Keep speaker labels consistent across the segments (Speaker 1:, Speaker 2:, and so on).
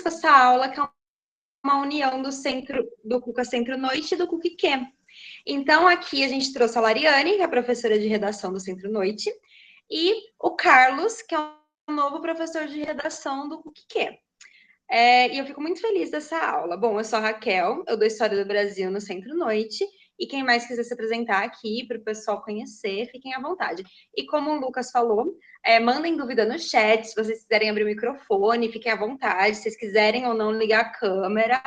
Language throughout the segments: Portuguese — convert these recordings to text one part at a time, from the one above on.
Speaker 1: essa aula, que é uma união do Cuca Centro-Noite e do Cuquiquê. Então, aqui a gente trouxe a Lariane, que é a professora de redação do Centro-Noite, e o Carlos, que é o novo professor de redação do Cuquiquê. E eu fico muito feliz dessa aula. Bom, eu sou a Raquel, eu dou História do Brasil no Centro-Noite, e quem mais quiser se apresentar aqui para o pessoal conhecer, fiquem à vontade. E como o Lucas falou, mandem dúvida no chat, se vocês quiserem abrir o microfone, fiquem à vontade, se vocês quiserem ou não ligar a câmera.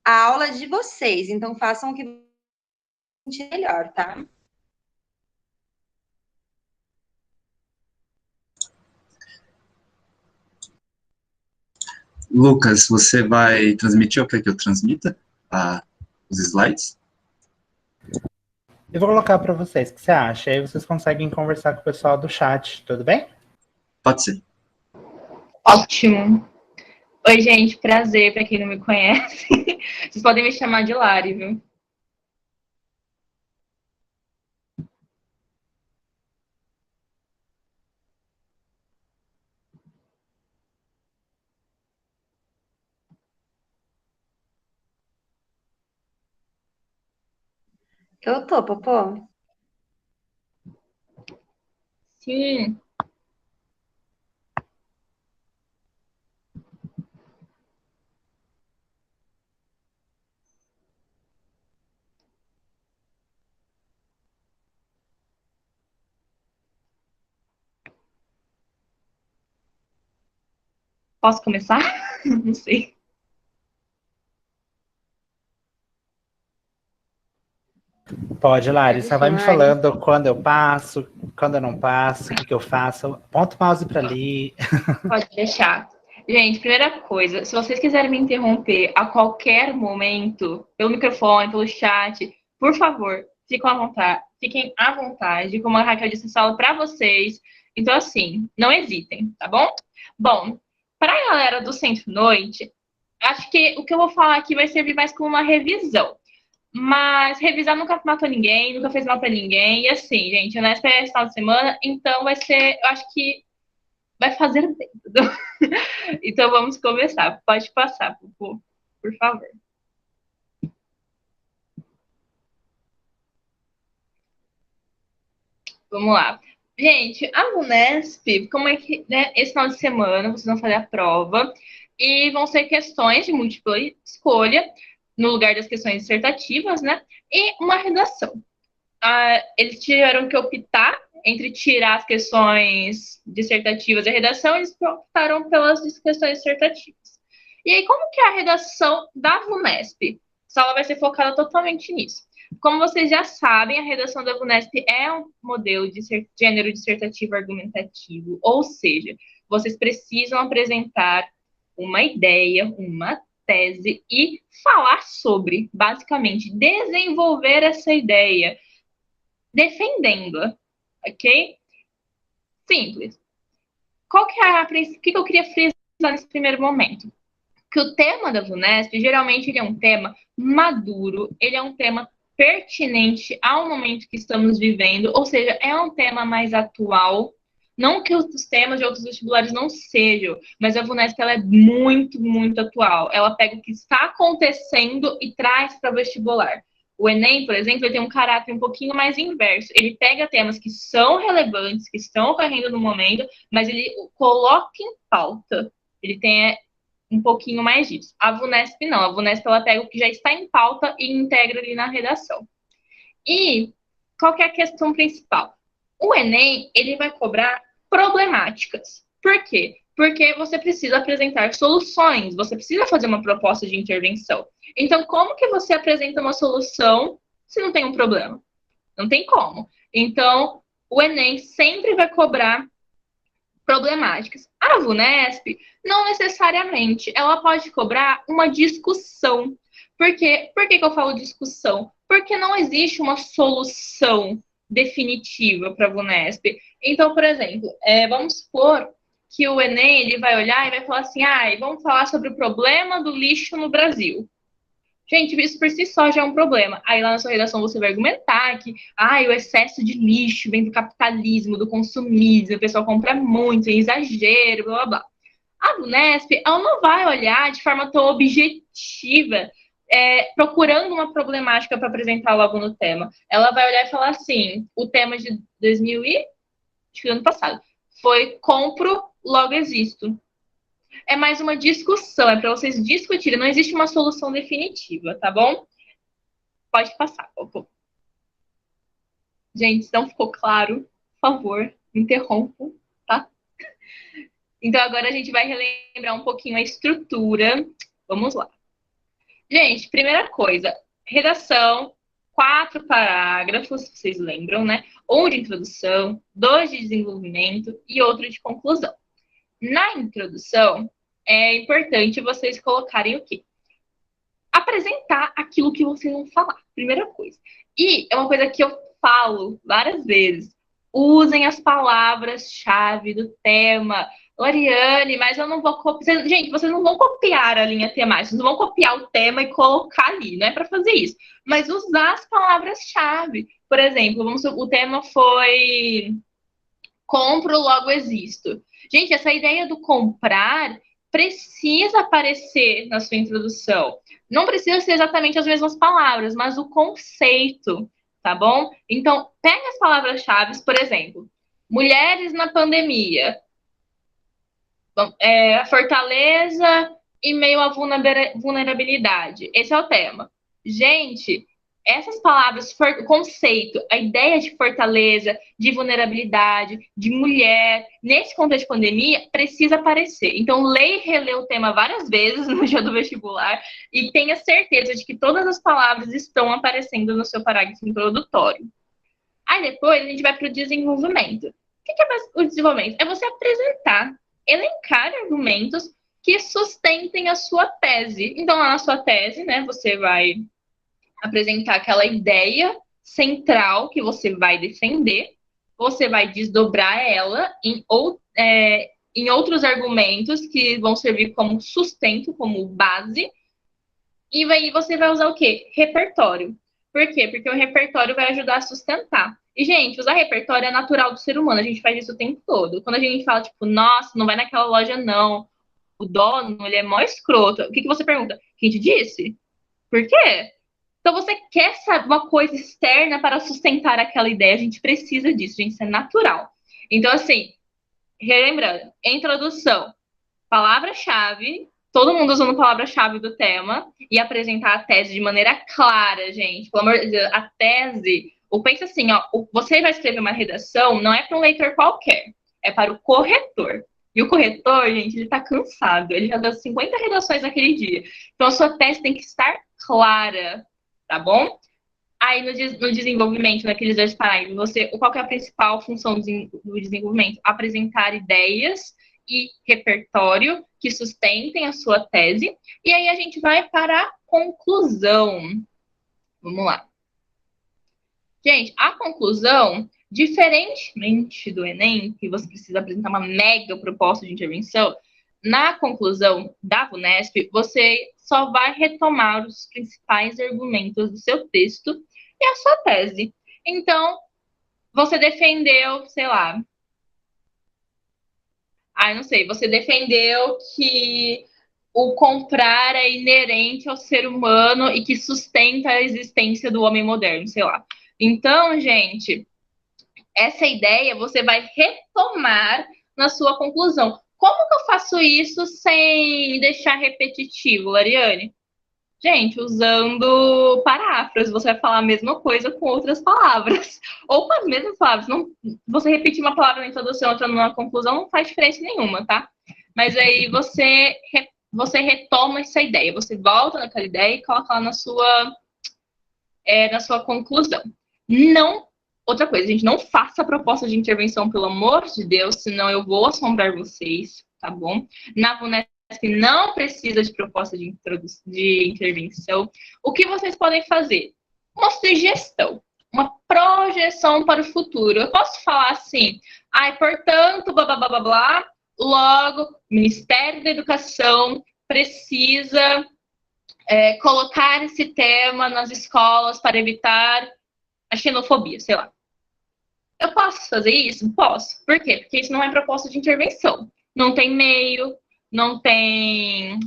Speaker 1: A aula é de vocês, então façam o que melhor, tá?
Speaker 2: Lucas, você vai transmitir ou quer que eu transmita os slides?
Speaker 3: Eu vou colocar para vocês, o que você acha? Aí vocês conseguem conversar com o pessoal do chat, tudo bem?
Speaker 2: Pode ser.
Speaker 4: Ótimo. Oi, gente, prazer, para quem não me conhece. Vocês podem me chamar de Lari, viu?
Speaker 1: Eu tô, Popô.
Speaker 4: Sim. Posso começar? Não sei.
Speaker 3: Pode, Lari, só vai me falando quando eu passo, quando eu não passo, o que eu faço. Aponta o mouse para ali.
Speaker 4: Pode deixar. Gente, primeira coisa, se vocês quiserem me interromper a qualquer momento, pelo microfone, pelo chat, por favor, fiquem à vontade, como a Raquel disse, falo para vocês. Então, assim, não hesitem, tá bom? Bom, para a galera do Centro-Noite, acho que o que eu vou falar aqui vai servir mais como uma revisão. Mas revisar nunca matou ninguém, nunca fez mal para ninguém. E assim, gente, o Unesp é final de semana, então vai ser, eu acho que vai fazer bem. Então vamos começar. Pode passar, por favor. Vamos lá. Gente, a Unesp, como é que, né, esse final de semana vocês vão fazer a prova e vão ser questões de múltipla escolha, no lugar das questões dissertativas, né? E uma redação. Eles tiveram que optar entre tirar as questões dissertativas e a redação, eles optaram pelas questões dissertativas. E aí, como que é a redação da VUNESP? Essa aula vai ser focada totalmente nisso. Como vocês já sabem, a redação da VUNESP é um modelo de gênero dissertativo argumentativo, ou seja, vocês precisam apresentar uma ideia, uma tese e falar sobre, basicamente, desenvolver essa ideia, defendendo-a, ok? Simples. O que eu queria frisar nesse primeiro momento? Que o tema da VUNESP, geralmente, ele é um tema maduro, ele é um tema pertinente ao momento que estamos vivendo, ou seja, é um tema mais atual. Não que os temas de outros vestibulares não sejam, mas a VUNESP ela é muito, muito atual. Ela pega o que está acontecendo e traz para o vestibular. O Enem, por exemplo, ele tem um caráter um pouquinho mais inverso. Ele pega temas que são relevantes, que estão ocorrendo no momento, mas ele coloca em pauta. Ele tem um pouquinho mais disso. A VUNESP não. A VUNESP ela pega o que já está em pauta e integra ali na redação. E qual que é a questão principal? O Enem, ele vai cobrar problemáticas. Por quê? Porque você precisa apresentar soluções, você precisa fazer uma proposta de intervenção. Então, como que você apresenta uma solução se não tem um problema? Não tem como. Então, o Enem sempre vai cobrar problemáticas. A VUNESP, não necessariamente, ela pode cobrar uma discussão. Por quê? Por que eu falo discussão? Porque não existe uma solução definitiva para a VUNESP. Então, por exemplo, vamos supor que o Enem ele vai olhar e vai falar assim, vamos falar sobre o problema do lixo no Brasil. Gente, isso por si só já é um problema. Aí lá na sua redação você vai argumentar que o excesso de lixo vem do capitalismo, do consumismo, o pessoal compra muito, é exagero, blá blá blá. A VUNESP, ela não vai olhar de forma tão objetiva, procurando uma problemática para apresentar logo no tema. Ela vai olhar e falar assim, o tema de 2000 e... acho que ano passado, foi compro, logo existo. É mais uma discussão, é para vocês discutirem, não existe uma solução definitiva, tá bom? Pode passar. Gente, se não ficou claro, por favor, interrompam, tá? Então agora a gente vai relembrar um pouquinho a estrutura. Vamos lá. Gente, primeira coisa, redação, 4 parágrafos, vocês lembram, né? Um de introdução, 2 de desenvolvimento e outro de conclusão. Na introdução, é importante vocês colocarem o quê? Apresentar aquilo que vocês vão falar, primeira coisa. E é uma coisa que eu falo várias vezes, usem as palavras-chave do tema. Lariane, mas eu não vou copiar. Gente, vocês não vão copiar a linha temática, vocês não vão copiar o tema e colocar ali, não é para fazer isso. Mas usar as palavras-chave. Por exemplo, o tema foi compro, logo existo. Gente, essa ideia do comprar precisa aparecer na sua introdução. Não precisa ser exatamente as mesmas palavras, mas o conceito, tá bom? Então, pega as palavras-chave, por exemplo, mulheres na pandemia. A fortaleza e meio à vulnerabilidade. Esse é o tema. Gente, essas palavras, o conceito, a ideia de fortaleza, de vulnerabilidade, de mulher, nesse contexto de pandemia, precisa aparecer. Então, leia e relê o tema várias vezes no dia do vestibular e tenha certeza de que todas as palavras estão aparecendo no seu parágrafo introdutório. Aí depois a gente vai para o desenvolvimento. O que é o desenvolvimento? É você apresentar, elencar argumentos que sustentem a sua tese. Então, lá na sua tese, né, você vai apresentar aquela ideia central que você vai defender, você vai desdobrar ela em outros argumentos que vão servir como sustento, como base, e aí você vai usar o quê? Repertório. Por quê? Porque o repertório vai ajudar a sustentar. E, gente, usar repertório é natural do ser humano, a gente faz isso o tempo todo. Quando a gente fala, tipo, nossa, não vai naquela loja, não. O dono, ele é mó escroto. O que você pergunta? Quem te disse? Por quê? Então, você quer saber uma coisa externa para sustentar aquela ideia. A gente precisa disso, gente. Isso é natural. Então, assim, relembrando, introdução, palavra-chave, todo mundo usando palavra-chave do tema e apresentar a tese de maneira clara, gente. Pelo amor de Deus, a tese... Pensa assim, ó, você vai escrever uma redação, não é para um leitor qualquer, é para o corretor. E o corretor, gente, ele tá cansado. Ele já deu 50 redações naquele dia. Então, a sua tese tem que estar clara, tá bom? Aí, no desenvolvimento, naqueles 2 parágrafos, qual que é a principal função do desenvolvimento? Apresentar ideias e repertório que sustentem a sua tese. E aí, a gente vai para a conclusão. Vamos lá. Gente, a conclusão, diferentemente do Enem, que você precisa apresentar uma mega proposta de intervenção, na conclusão da VUNESP, você só vai retomar os principais argumentos do seu texto e a sua tese. Então, você defendeu, sei lá... não sei, você defendeu que o comprar é inerente ao ser humano e que sustenta a existência do homem moderno, sei lá. Então, gente, essa ideia você vai retomar na sua conclusão. Como que eu faço isso sem deixar repetitivo, Lariane? Gente, usando paráfrase, você vai falar a mesma coisa com outras palavras. Ou com as mesmas palavras. Não, você repetir uma palavra na introdução, outra na conclusão, não faz diferença nenhuma, tá? Mas aí você retoma essa ideia. Você volta naquela ideia e coloca lá na sua conclusão. Não, outra coisa, gente, não faça proposta de intervenção, pelo amor de Deus, senão eu vou assombrar vocês, tá bom? Na VUNESP não precisa de proposta de intervenção. O que vocês podem fazer? Uma sugestão, uma projeção para o futuro. Eu posso falar assim, portanto, blá, blá, blá, blá, blá, logo, o Ministério da Educação precisa colocar esse tema nas escolas para evitar a xenofobia, sei lá. Eu posso fazer isso? Posso. Por quê? Porque isso não é proposta de intervenção. Não tem meio, não tem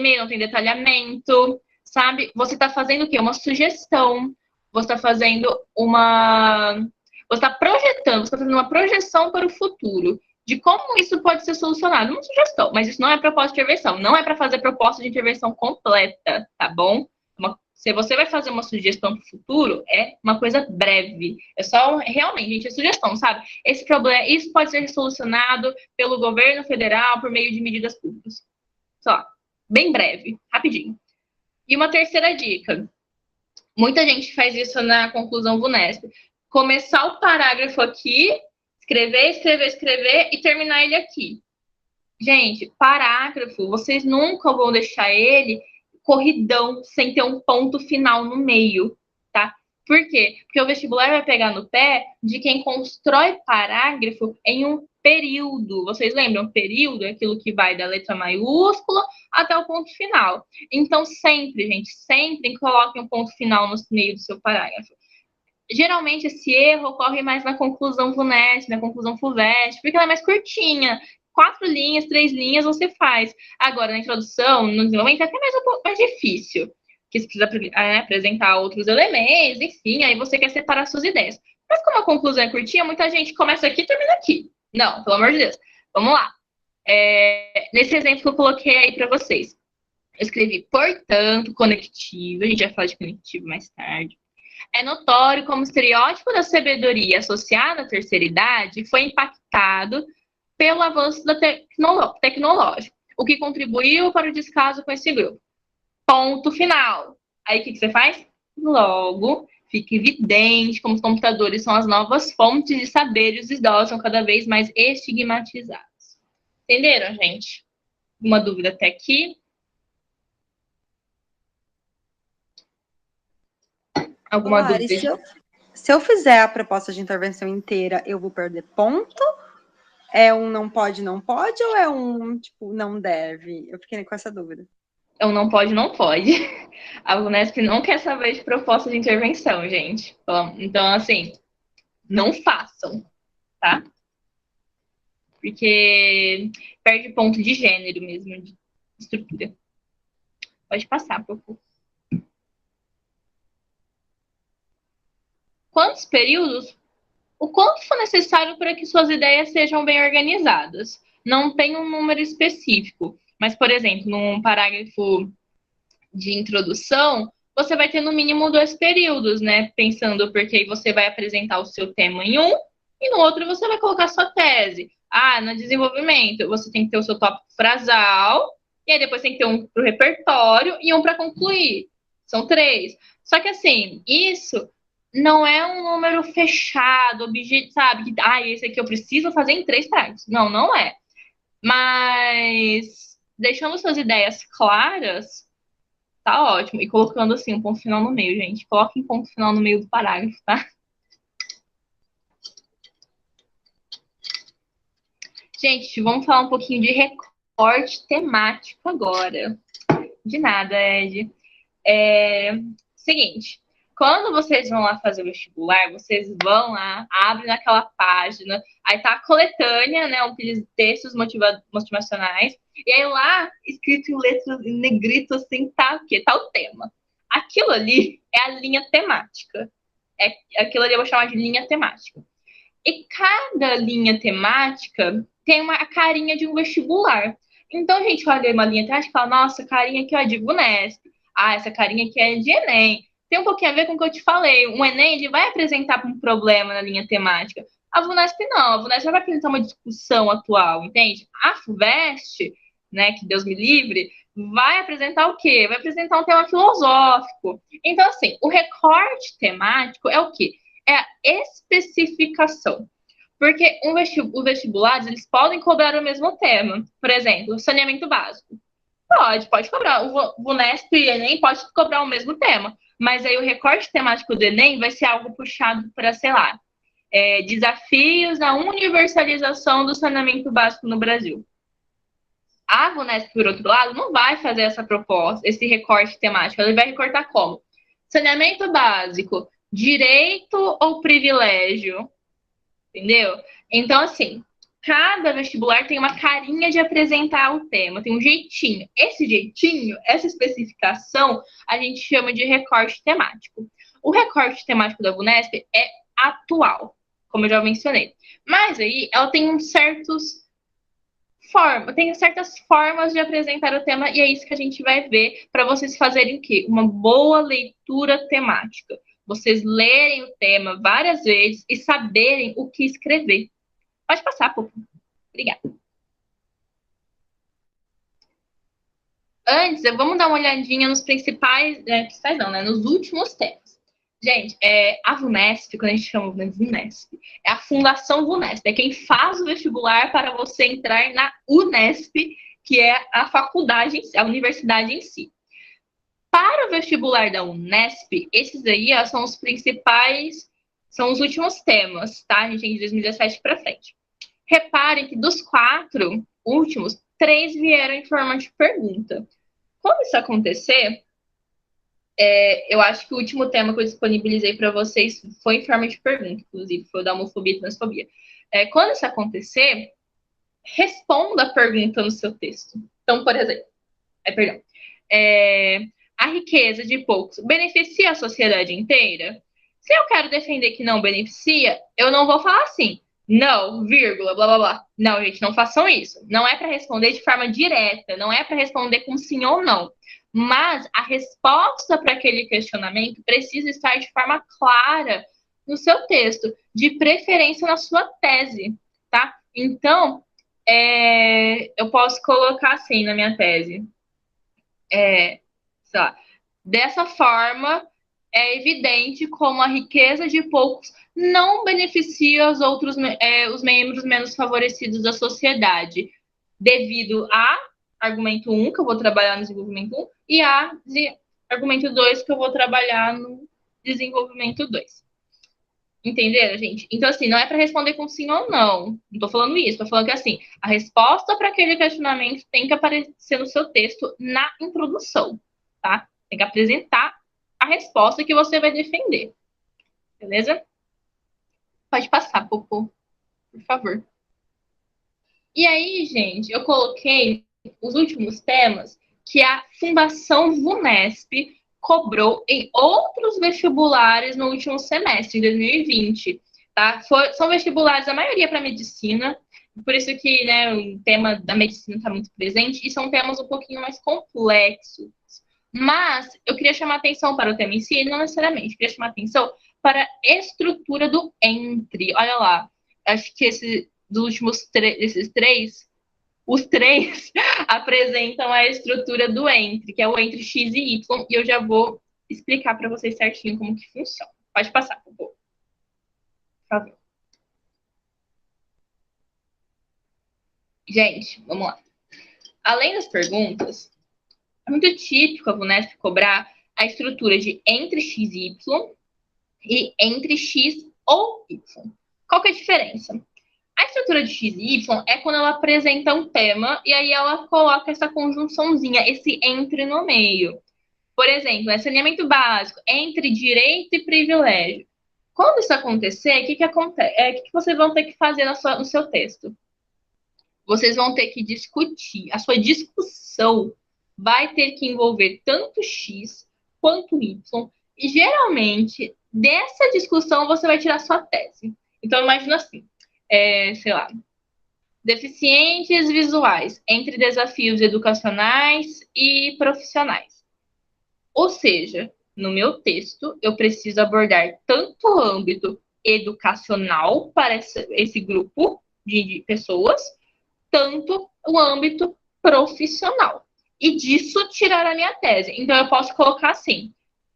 Speaker 4: meio, não tem detalhamento, sabe? Você está fazendo o quê? Uma sugestão. Você está fazendo Você está projetando, você está fazendo uma projeção para o futuro de como isso pode ser solucionado. Uma sugestão, mas isso não é proposta de intervenção. Não é para fazer proposta de intervenção completa, tá bom? Se você vai fazer uma sugestão para o futuro, é uma coisa breve. É só, realmente, gente, é sugestão, sabe? Esse problema, isso pode ser solucionado pelo governo federal por meio de medidas públicas. Só, bem breve, rapidinho. E uma terceira dica. Muita gente faz isso na conclusão VUNESP. Começar o parágrafo aqui, escrever e terminar ele aqui. Gente, parágrafo, vocês nunca vão deixar ele corridão, sem ter um ponto final no meio, tá? Por quê? Porque o vestibular vai pegar no pé de quem constrói parágrafo em um período. Vocês lembram? Período é aquilo que vai da letra maiúscula até o ponto final. Então, sempre, gente, sempre coloquem um ponto final no meio do seu parágrafo. Geralmente, esse erro ocorre mais na conclusão VUNESP, na conclusão FUVEST, porque ela é mais curtinha. 4 linhas, 3 linhas você faz. Agora, na introdução, no desenvolvimento, é até mais um pouco mais difícil. Porque você precisa apresentar outros elementos, enfim, aí você quer separar suas ideias. Mas como a conclusão é curtinha, muita gente começa aqui e termina aqui. Não, pelo amor de Deus. Vamos lá. Nesse exemplo que eu coloquei aí para vocês. Eu escrevi, portanto, conectivo. A gente vai falar de conectivo mais tarde. É notório como o estereótipo da sabedoria associada à terceira idade foi impactado pelo avanço tecnológico, o que contribuiu para o descaso com esse grupo. Ponto final. Aí o que você faz? Logo, fica evidente como os computadores são as novas fontes de saber e os idosos são cada vez mais estigmatizados. Entenderam, gente? Uma dúvida até aqui? Alguma dúvida?
Speaker 1: Se eu fizer a proposta de intervenção inteira, eu vou perder ponto? É um não pode, ou é um, tipo, não deve? Eu fiquei com essa dúvida.
Speaker 4: É um não pode. A VUNESP não quer saber de proposta de intervenção, gente. Então, assim, não façam, tá? Porque perde ponto de gênero mesmo, de estrutura. Pode passar, por favor. Quantos períodos? O quanto for necessário para que suas ideias sejam bem organizadas. Não tem um número específico, mas, por exemplo, num parágrafo de introdução, você vai ter no mínimo 2 períodos, né? Pensando porque aí você vai apresentar o seu tema em um, e no outro você vai colocar sua tese. No desenvolvimento, você tem que ter o seu tópico frasal, e aí depois tem que ter um para o repertório e um para concluir. São 3. Só que, assim, isso não é um número fechado, sabe? Que, esse aqui eu preciso fazer em 3 parágrafos. Não, não é. Mas deixando suas ideias claras, tá ótimo. E colocando, assim, um ponto final no meio, gente. Coloquem ponto final no meio do parágrafo, tá? Gente, vamos falar um pouquinho de recorte temático agora. De nada, Ed. Seguinte. Quando vocês vão lá fazer o vestibular, vocês vão lá, abrem naquela página, aí tá a coletânea, né, aqueles textos motivacionais, e aí lá, escrito em letras em negrito, assim, tá o quê? Tá o tema. Aquilo ali é a linha temática. Aquilo ali eu vou chamar de linha temática. E cada linha temática tem a carinha de um vestibular. Então, a gente olha uma linha temática e fala, nossa, a carinha aqui é de VUNESP. Essa carinha aqui é de Enem. Tem um pouquinho a ver com o que eu te falei. O Enem ele vai apresentar um problema na linha temática. A VUNESP não. A VUNESP vai apresentar uma discussão atual, entende? A FUVEST, né, que Deus me livre, vai apresentar o quê? Vai apresentar um tema filosófico. Então, assim, o recorte temático é o quê? É a especificação. Porque os vestibulares, eles podem cobrar o mesmo tema. Por exemplo, saneamento básico. Pode cobrar. O VUNESP e o Enem pode cobrar o mesmo tema. Mas aí o recorte temático do Enem vai ser algo puxado para, sei lá, desafios na universalização do saneamento básico no Brasil. A VUNESP, por outro lado, não vai fazer essa proposta, esse recorte temático. Ele vai recortar como? Saneamento básico, direito ou privilégio? Entendeu? Então, assim, cada vestibular tem uma carinha de apresentar o tema, tem um jeitinho. Esse jeitinho, essa especificação, a gente chama de recorte temático. O recorte temático da VUNESP é atual, como eu já mencionei. Mas aí ela tem certas formas de apresentar o tema, e é isso que a gente vai ver para vocês fazerem o quê? Uma boa leitura temática. Vocês lerem o tema várias vezes e saberem o que escrever. Pode passar, Popo. Obrigada. Antes, vamos dar uma olhadinha nos principais, nos últimos temas. Gente, a VUNESP, quando a gente chama de VUNESP, é a Fundação VUNESP, é quem faz o vestibular para você entrar na UNESP, que é a faculdade, a universidade em si. Para o vestibular da UNESP, esses aí são os principais, são os últimos temas, tá? A gente tem de 2017 para frente. Reparem que dos 4 últimos, 3 vieram em forma de pergunta. Quando isso acontecer, eu acho que o último tema que eu disponibilizei para vocês foi em forma de pergunta, inclusive, foi o da homofobia e transfobia. Quando isso acontecer, responda a pergunta no seu texto. Então, por exemplo, a riqueza de poucos beneficia a sociedade inteira? Se eu quero defender que não beneficia, eu não vou falar assim. Não, vírgula, blá, blá, blá. Não, gente, não façam isso. Não é para responder de forma direta, não é para responder com sim ou não. Mas a resposta para aquele questionamento precisa estar de forma clara no seu texto, de preferência na sua tese, tá? Então, eu posso colocar assim na minha tese. Sei lá, dessa forma, é evidente como a riqueza de poucos não beneficia os membros menos favorecidos da sociedade, devido a argumento 1, que eu vou trabalhar no desenvolvimento 1, e a argumento 2, que eu vou trabalhar no desenvolvimento 2. Entenderam, gente? Então, assim, não é para responder com sim ou não. Não tô falando isso. Tô falando que, assim, a resposta para aquele questionamento tem que aparecer no seu texto na introdução, tá? Tem que apresentar a resposta que você vai defender. Beleza? Pode passar, Popô, por favor. E aí, gente, eu coloquei os últimos temas que a Fundação VUNESP cobrou em outros vestibulares no último semestre, de 2020. Tá? São vestibulares, a maioria para medicina, por isso que, né, o tema da medicina está muito presente, e são temas um pouquinho mais complexos. Mas eu queria chamar atenção para o tema em si, não necessariamente, eu queria chamar atenção para a estrutura do entre. Olha lá, acho que esses três, os 3 apresentam a estrutura do entre, que é o entre x e y, e eu já vou explicar para vocês certinho como que funciona. Pode passar, por favor. Gente, vamos lá. Além das perguntas, é muito típico a VUNESP cobrar a estrutura de entre x e y e entre x ou y. Qual que é a diferença? A estrutura de x e y é quando ela apresenta um tema e aí ela coloca essa conjunçãozinha, esse entre no meio. Por exemplo, saneamento básico, entre direito e privilégio. Quando isso acontecer, o que acontece? O que vocês vão ter que fazer no seu texto? Vocês vão ter que discutir. A sua discussão vai ter que envolver tanto x quanto y. E, geralmente, dessa discussão, você vai tirar sua tese. Então, imagina assim. Sei lá, deficientes visuais entre desafios educacionais e profissionais. Ou seja, no meu texto, eu preciso abordar tanto o âmbito educacional para esse grupo de pessoas, tanto o âmbito profissional. E disso tirar a minha tese. Então, eu posso colocar assim.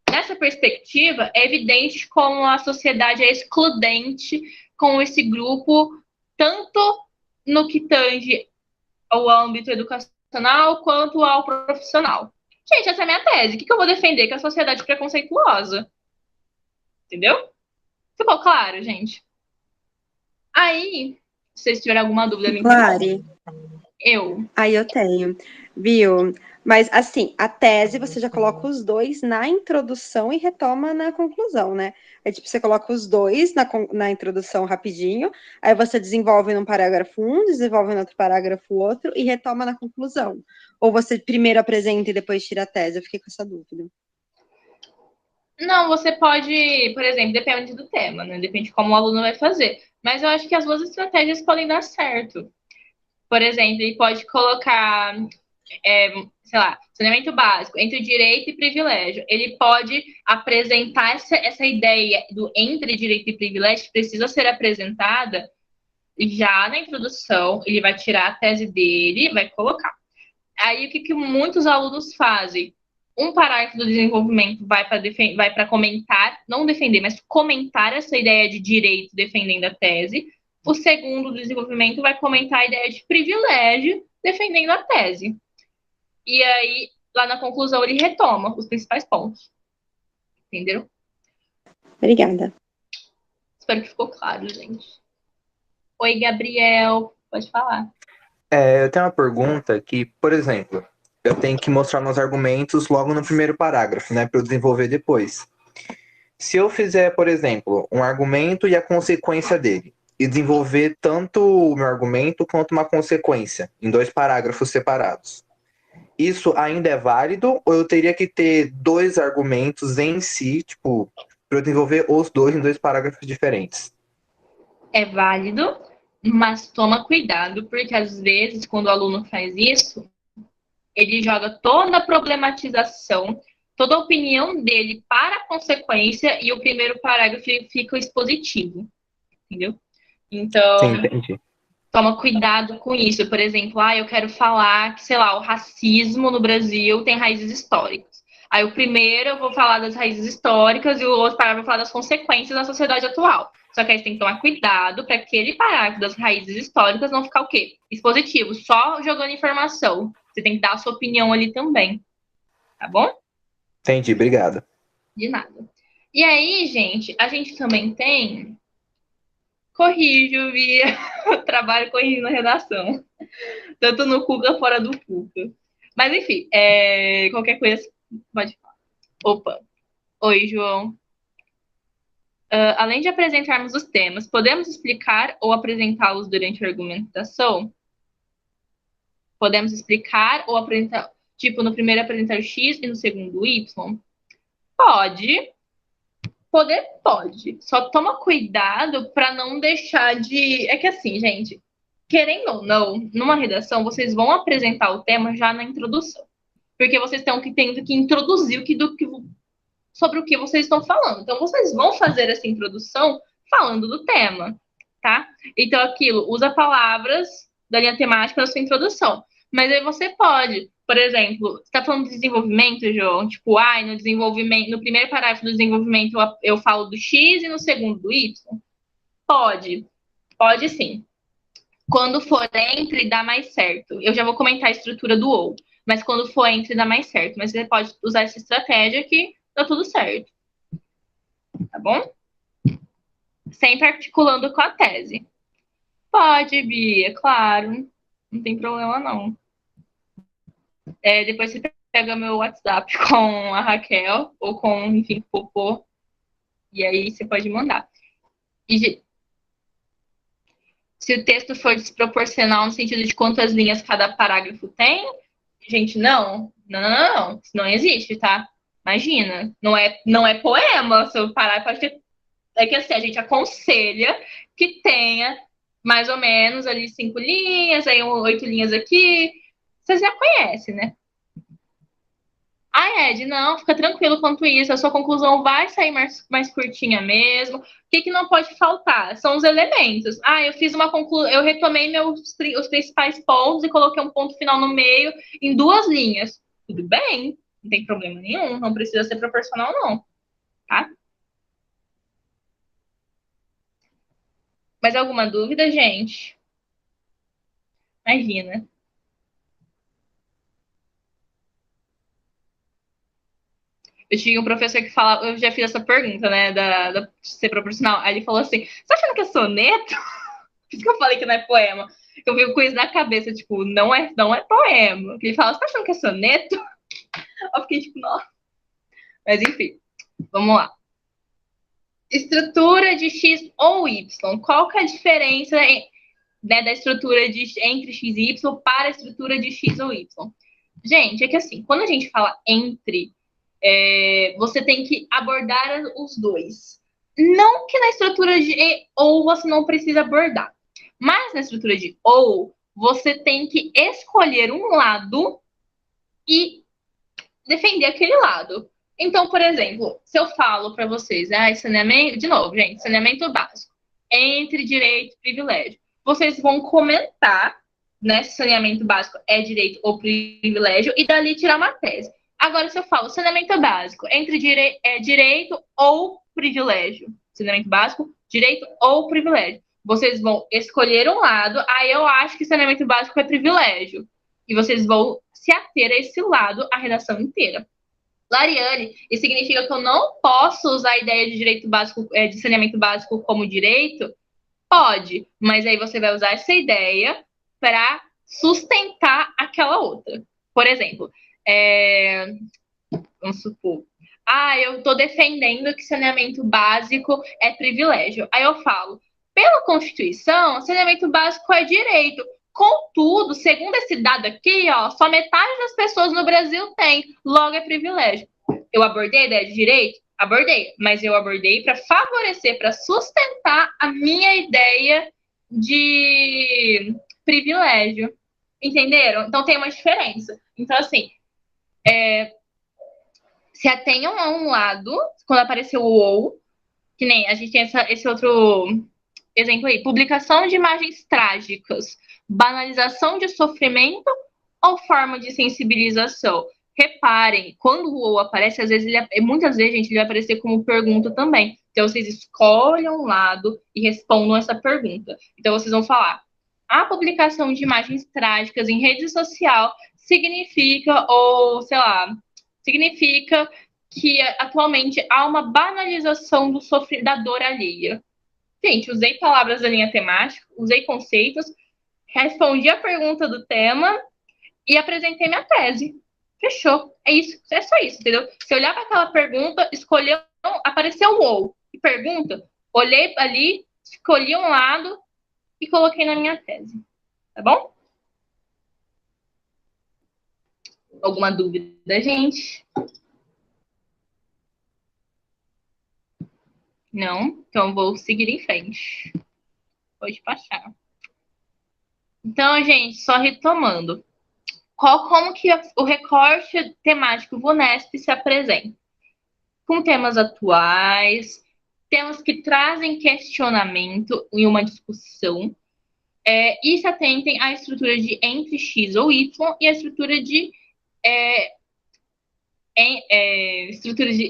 Speaker 4: Nessa perspectiva, é evidente como a sociedade é excludente com esse grupo, tanto no que tange ao âmbito educacional quanto ao profissional. Gente, essa é a minha tese. O que eu vou defender? Que a sociedade é preconceituosa. Entendeu? Ficou claro, gente? Aí, se vocês tiverem alguma dúvida, me
Speaker 1: Clare.
Speaker 4: Eu.
Speaker 1: Aí eu tenho. Viu? Mas, assim, a tese você já coloca os dois na introdução e retoma na conclusão, né? É tipo, você coloca os dois na introdução rapidinho, aí você desenvolve num parágrafo um, desenvolve no outro parágrafo outro e retoma na conclusão. Ou você primeiro apresenta e depois tira a tese? Eu fiquei com essa dúvida.
Speaker 4: Não, você pode, por exemplo, depende do tema, né? Depende de como o aluno vai fazer. Mas eu acho que as duas estratégias podem dar certo. Por exemplo, ele pode colocar, sei lá, saneamento básico, entre direito e privilégio. Ele pode apresentar essa ideia do entre direito e privilégio, que precisa ser apresentada já na introdução. Ele vai tirar a tese dele, vai colocar. Aí, o que muitos alunos fazem? Um parágrafo do desenvolvimento vai para comentar, não defender, mas comentar essa ideia de direito defendendo a tese. O segundo do desenvolvimento vai comentar a ideia de privilégio defendendo a tese. E aí, lá na conclusão, ele retoma os principais pontos. Entenderam?
Speaker 1: Obrigada.
Speaker 4: Espero que ficou claro, gente. Oi, Gabriel. Pode falar.
Speaker 5: Eu tenho uma pergunta que, por exemplo, eu tenho que mostrar meus argumentos logo no primeiro parágrafo, né, para eu desenvolver depois. Se eu fizer, por exemplo, um argumento e a consequência dele, e desenvolver tanto o meu argumento quanto uma consequência, em 2 parágrafos separados, isso ainda é válido ou eu teria que ter 2 argumentos em si, tipo, para eu desenvolver os dois em 2 parágrafos diferentes?
Speaker 4: É válido, mas toma cuidado, porque às vezes, quando o aluno faz isso, ele joga toda a problematização, toda a opinião dele para a consequência e o primeiro parágrafo fica expositivo, entendeu? Então,
Speaker 5: Sim, entendi.
Speaker 4: toma cuidado com isso. Por exemplo, eu quero falar que, sei lá, o racismo no Brasil tem raízes históricas. Aí o primeiro eu vou falar das raízes históricas e o outro parágrafo eu vou falar das consequências na sociedade atual. Só que aí você tem que tomar cuidado para aquele parágrafo das raízes históricas não ficar o quê? Expositivo, só jogando informação. Você tem que dar a sua opinião ali também. Tá bom?
Speaker 5: Entendi, obrigado.
Speaker 4: De nada. E aí, gente, a gente também tem... Corrijo, Bia. Trabalho corrigindo a redação. Tanto no Cuca, fora do Cuca. Mas, enfim, qualquer coisa pode falar. Opa. Oi, João. Além de apresentarmos os temas, podemos explicar ou apresentá-los durante a argumentação? Podemos explicar ou apresentar, tipo, no primeiro apresentar o X e no segundo o Y? Pode. Poder pode. Só toma cuidado para não deixar de... É que assim, gente, querendo ou não, numa redação, vocês vão apresentar o tema já na introdução. Porque vocês estão tendo que introduzir sobre o que vocês estão falando. Então, vocês vão fazer essa introdução falando do tema, tá? Então, aquilo, usa palavras da linha temática na sua introdução. Mas aí você pode, por exemplo, você está falando de desenvolvimento, João? Tipo, no desenvolvimento, no primeiro parágrafo do desenvolvimento eu falo do X e no segundo do Y? Pode sim. Quando for entre, dá mais certo. Eu já vou comentar a estrutura do ou, mas quando for entre, dá mais certo. Mas você pode usar essa estratégia que dá tudo certo. Tá bom? Sempre articulando com a tese. Pode, Bia, claro. Não tem problema, não. Depois você pega meu WhatsApp com a Raquel, ou com, enfim, Popô, e aí você pode mandar. E se o texto for desproporcional no sentido de quantas linhas cada parágrafo tem, gente, não. Isso não existe, tá? Imagina, não é poema, seu parágrafo pode ter... É que assim, a gente aconselha que tenha mais ou menos ali 5 linhas, aí 8 linhas aqui. Vocês já conhecem, né? Ed, não, fica tranquilo quanto isso. A sua conclusão vai sair mais curtinha mesmo. O que não pode faltar? São os elementos. Eu fiz uma conclusão, eu retomei os principais pontos e coloquei um ponto final no meio em 2 linhas. Tudo bem, não tem problema nenhum, não precisa ser proporcional, não. Tá? Mais alguma dúvida, gente? Imagina. Eu tinha um professor que falava, eu já fiz essa pergunta, né, da ser proporcional. Aí ele falou assim: você tá achando que é soneto? Por isso que eu falei que não é poema. Eu fico com isso na cabeça, tipo, não é poema. Ele fala, você tá achando que é soneto? Eu fiquei tipo, nossa. Mas enfim, vamos lá. Estrutura de X ou Y. Qual que é a diferença, né, da estrutura entre X e Y para a estrutura de X ou Y? Gente, é que assim, quando a gente fala entre, você tem que abordar os dois. Não que na estrutura de E ou você não precisa abordar. Mas na estrutura de ou, você tem que escolher um lado e defender aquele lado. Então, por exemplo, se eu falo para vocês, saneamento, de novo, gente, saneamento básico, entre direito e privilégio, vocês vão comentar, né, se saneamento básico é direito ou privilégio, e dali tirar uma tese. Agora, se eu falo saneamento básico, entre direito ou privilégio, saneamento básico, direito ou privilégio, vocês vão escolher um lado, aí eu acho que saneamento básico é privilégio, e vocês vão se ater a esse lado a redação inteira. Lariane, isso significa que eu não posso usar a ideia de direito básico, de saneamento básico como direito? Pode, mas aí você vai usar essa ideia para sustentar aquela outra. Por exemplo, vamos supor, eu estou defendendo que saneamento básico é privilégio. Aí eu falo, pela Constituição, saneamento básico é direito. Contudo, segundo esse dado aqui, só metade das pessoas no Brasil tem, logo é privilégio. Eu abordei a ideia de direito? Abordei, mas eu abordei para favorecer, para sustentar a minha ideia de privilégio. Entenderam? Então tem uma diferença. Então, assim, se atenham a um lado, quando apareceu o ou, que nem a gente tem esse outro exemplo aí, publicação de imagens trágicas, banalização de sofrimento ou forma de sensibilização? Reparem, quando o ou aparece, muitas vezes, gente, ele vai aparecer como pergunta também. Então, vocês escolham um lado e respondam essa pergunta. Então, vocês vão falar, a publicação de imagens trágicas em rede social significa, ou, sei lá, significa que atualmente há uma banalização da dor alheia. Gente, usei palavras da linha temática, usei conceitos, respondi a pergunta do tema e apresentei minha tese. Fechou. É isso. É só isso, entendeu? Se olhar para aquela pergunta, escolheu, apareceu o ou e pergunta, olhei ali, escolhi um lado e coloquei na minha tese. Tá bom? Alguma dúvida, gente? Não? Então vou seguir em frente. Pode passar. Então, gente, só retomando. Como que o recorte temático VUNESP se apresenta? Com temas atuais, temas que trazem questionamento em uma discussão, e se atentem à estrutura de entre X ou Y e a estrutura de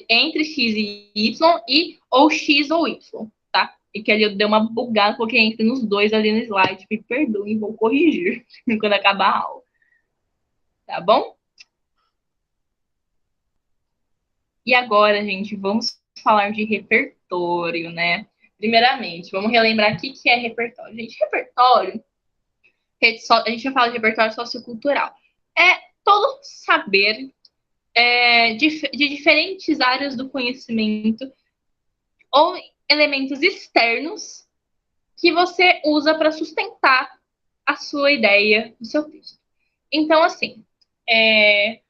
Speaker 4: entre X e Y ou X ou Y, tá? E que ali eu dei uma bugada, coloquei entre nos dois ali no slide, me perdoem, vou corrigir quando acabar a aula. Tá bom? E agora, gente, vamos falar de repertório, né? Primeiramente, vamos relembrar o que é repertório. Gente, repertório, a gente vai falar de repertório sociocultural. É todo saber de diferentes áreas do conhecimento ou elementos externos que você usa para sustentar a sua ideia, o seu texto. Então, assim, é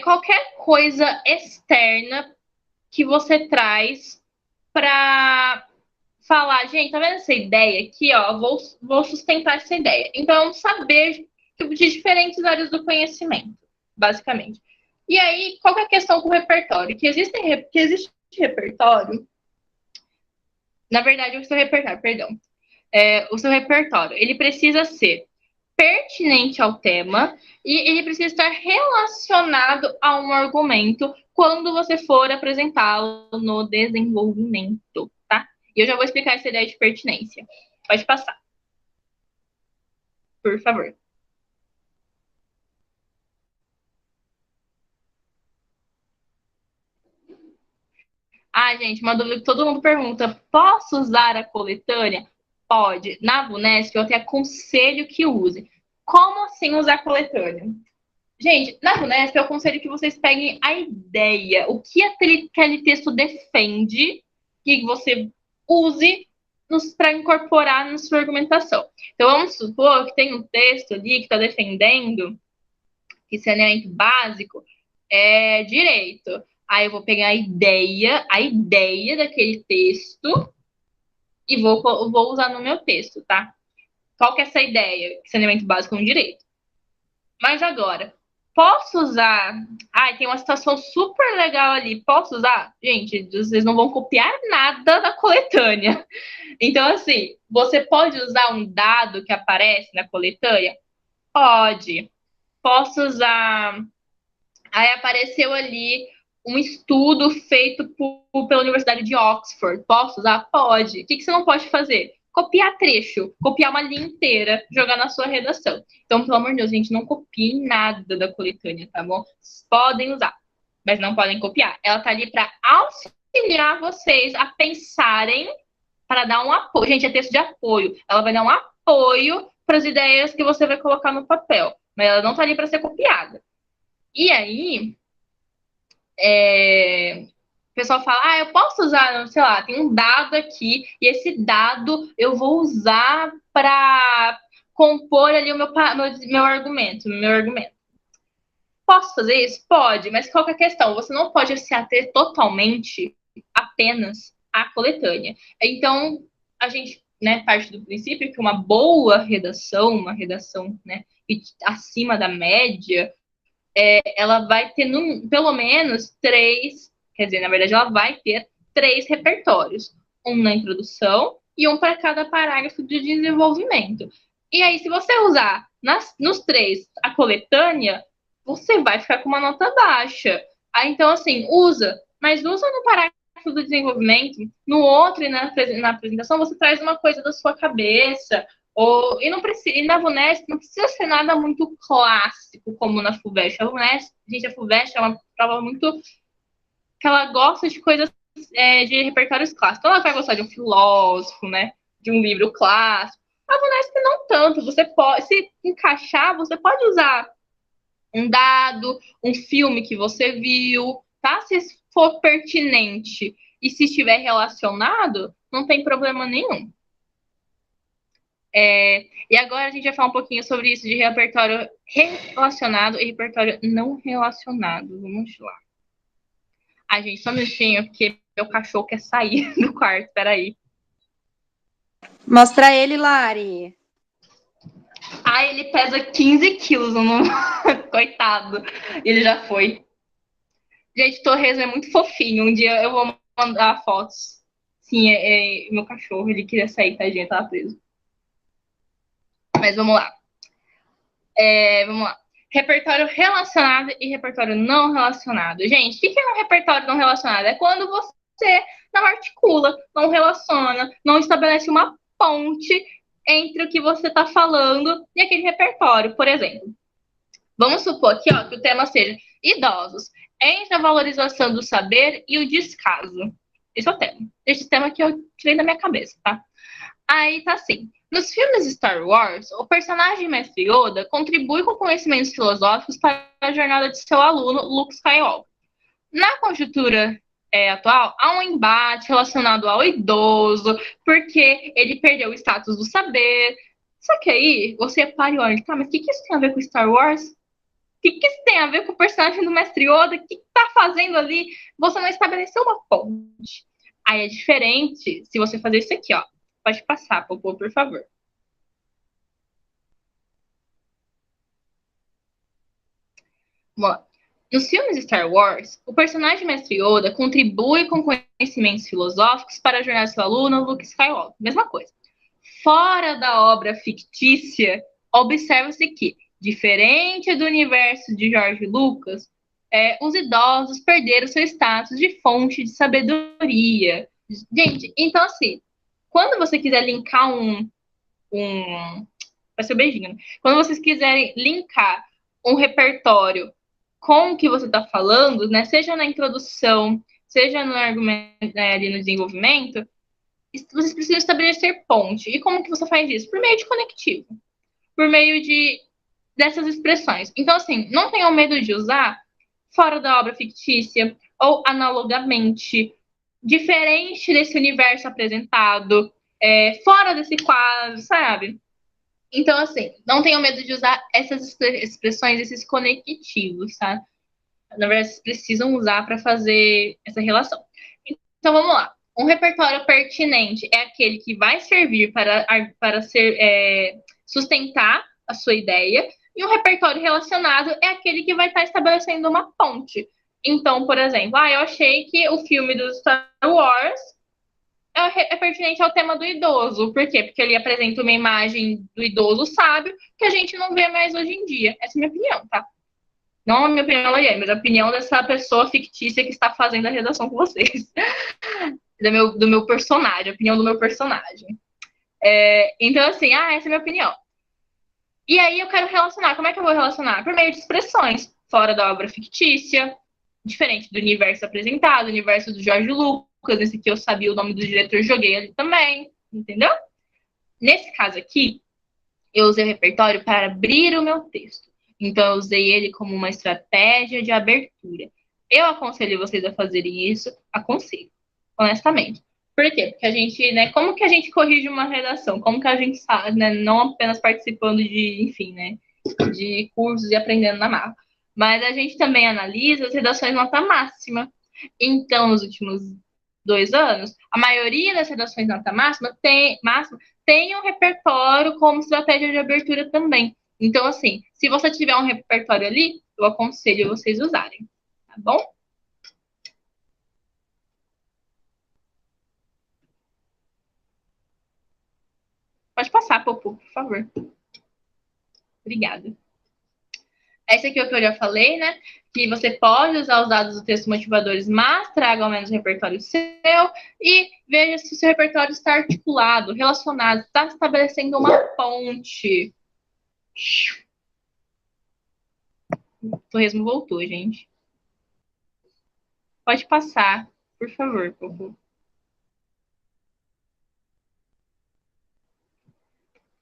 Speaker 4: qualquer coisa externa que você traz para falar, gente, tá vendo essa ideia aqui, ó? Vou sustentar essa ideia. Então, é um saber de diferentes áreas do conhecimento, basicamente. E aí, qual que é a questão com o repertório? Que existe repertório. Na verdade, o seu repertório, perdão. O seu repertório, ele precisa ser pertinente ao tema e ele precisa estar relacionado a um argumento quando você for apresentá-lo no desenvolvimento, tá? E eu já vou explicar essa ideia de pertinência. Pode passar. Por favor. Gente, uma dúvida que todo mundo pergunta. Posso usar a coletânea? pode. Na VUNESP, eu até aconselho que use. Como assim usar coletânea? Gente, na VUNESP, eu aconselho que vocês peguem a ideia, o que aquele texto defende, que você use para incorporar na sua argumentação. Então, vamos supor que tem um texto ali que está defendendo que saneamento básico é direito. Aí eu vou pegar a ideia daquele texto e vou usar no meu texto, tá? Qual que é essa ideia? Que saneamento básico é um direito. Mas agora, posso usar... tem uma situação super legal ali. Posso usar? Gente, vocês não vão copiar nada da coletânea. Então, assim, você pode usar um dado que aparece na coletânea? Pode. Posso usar... Aí apareceu ali um estudo feito pela Universidade de Oxford. Posso usar? Pode. O que você não pode fazer? Copiar trecho, copiar uma linha inteira, jogar na sua redação. Então, pelo amor de Deus, gente, não copiem nada da coletânea, tá bom? Podem usar, mas não podem copiar. Ela tá ali para auxiliar vocês a pensarem, para dar um apoio. Gente, é texto de apoio. Ela vai dar um apoio para as ideias que você vai colocar no papel, mas ela não tá ali para ser copiada. E aí, o pessoal fala, eu posso usar, sei lá, tem um dado aqui, e esse dado eu vou usar para compor ali o meu argumento. Posso fazer isso? Pode, mas qual que é a questão? Você não pode se ater totalmente apenas à coletânea. Então, a gente, parte do princípio que uma boa redação, uma redação, acima da média, ela vai ter pelo menos 3, quer dizer, na verdade, ela vai ter 3 repertórios. Um na introdução e um para cada parágrafo de desenvolvimento. E aí, se você usar nos 3 a coletânea, você vai ficar com uma nota baixa. Aí, então, assim, mas usa no parágrafo do desenvolvimento, no outro e na apresentação, você traz uma coisa da sua cabeça. E na VUNESP não precisa ser nada muito clássico como na FUVEST. A FUVEST é uma prova muito que ela gosta de coisas de repertórios clássicos. Ela vai gostar de um filósofo, de um livro clássico. A VUNESP não tanto. Você pode, se encaixar, você pode usar um dado, um filme que você viu, tá? Se for pertinente e se estiver relacionado, não tem problema nenhum. E agora a gente vai falar um pouquinho sobre isso de repertório relacionado e repertório não relacionado. Vamos lá. Gente, só um minutinho, porque meu cachorro quer sair do quarto. Peraí.
Speaker 1: Mostra ele, Lari.
Speaker 4: Ele pesa 15 quilos. Coitado. Ele já foi. Gente, Torresmo é muito fofinho. Um dia eu vou mandar fotos. Sim, meu cachorro. Ele queria sair, tadinho, tava preso. Mas vamos lá. Vamos lá. Repertório relacionado e repertório não relacionado. Gente, o que é um repertório não relacionado? É quando você não articula, não relaciona, não estabelece uma ponte entre o que você está falando e aquele repertório. Por exemplo, vamos supor aqui, que o tema seja idosos, entre a valorização do saber e o descaso. Esse é o tema. Esse tema que eu tirei da minha cabeça, tá? Aí tá assim. Nos filmes Star Wars, o personagem Mestre Yoda contribui com conhecimentos filosóficos para a jornada de seu aluno, Luke Skywalker. Na conjuntura atual, há um embate relacionado ao idoso, porque ele perdeu o status do saber. Só que aí, você para e olha, tá, mas o que isso tem a ver com Star Wars? O que isso tem a ver com o personagem do Mestre Yoda? O que tá fazendo ali? Você não estabeleceu uma ponte. Aí é diferente se você fazer isso aqui, Pode passar, Popô, por favor. Vamos lá. Nos filmes Star Wars, o personagem Mestre Yoda contribui com conhecimentos filosóficos para a jornada do seu aluno, Luke Skywalker. Mesma coisa. Fora da obra fictícia, observa-se que, diferente do universo de George Lucas, os idosos perderam seu status de fonte de sabedoria. Gente, então assim, quando você quiser linkar vai ser um beijinho, né? Quando vocês quiserem linkar um repertório com o que você está falando, seja na introdução, seja no argumento, ali no desenvolvimento, vocês precisam estabelecer ponte. E como que você faz isso? Por meio de conectivo. Por meio dessas expressões. Então, assim, não tenham medo de usar fora da obra fictícia ou analogamente, diferente desse universo apresentado, fora desse quadro, sabe? Então, assim, não tenham medo de usar essas expressões, esses conectivos, tá? Na verdade, vocês precisam usar para fazer essa relação. Então, vamos lá. Um repertório pertinente é aquele que vai servir para sustentar a sua ideia, e um repertório relacionado é aquele que vai estar estabelecendo uma ponte. Então, por exemplo, eu achei que o filme do Star Wars é pertinente ao tema do idoso. Por quê? Porque ele apresenta uma imagem do idoso sábio que a gente não vê mais hoje em dia. Essa é a minha opinião, tá? Não a minha opinião, mas a opinião dessa pessoa fictícia que está fazendo a redação com vocês. Do meu personagem, a opinião do meu personagem. Então, assim, essa é a minha opinião. E aí eu quero relacionar. Como é que eu vou relacionar? Por meio de expressões fora da obra fictícia, diferente do universo apresentado, o universo do Jorge Lucas. Nesse aqui eu sabia o nome do diretor, joguei ali também, entendeu? Nesse caso aqui, eu usei o repertório para abrir o meu texto. Então, eu usei ele como uma estratégia de abertura. Eu aconselho vocês a fazerem isso, aconselho, honestamente. Por quê? Porque a gente, né, como que a gente corrige uma redação? Como que a gente sabe, né, não apenas participando de, enfim, né, de cursos e aprendendo na marra, mas a gente também analisa as redações nota máxima. Então, nos últimos 2 anos, a maioria das redações nota máxima tem um repertório como estratégia de abertura também. Então, assim, se você tiver um repertório ali, eu aconselho vocês usarem, tá bom? Pode passar, Popô, por favor. Obrigada. Esse aqui é o que eu já falei, né? Que você pode usar os dados do texto motivadores, mas traga ao menos o repertório seu e veja se o seu repertório está articulado, relacionado, está estabelecendo uma ponte. O torresmo voltou, gente. Pode passar, por favor, Popô.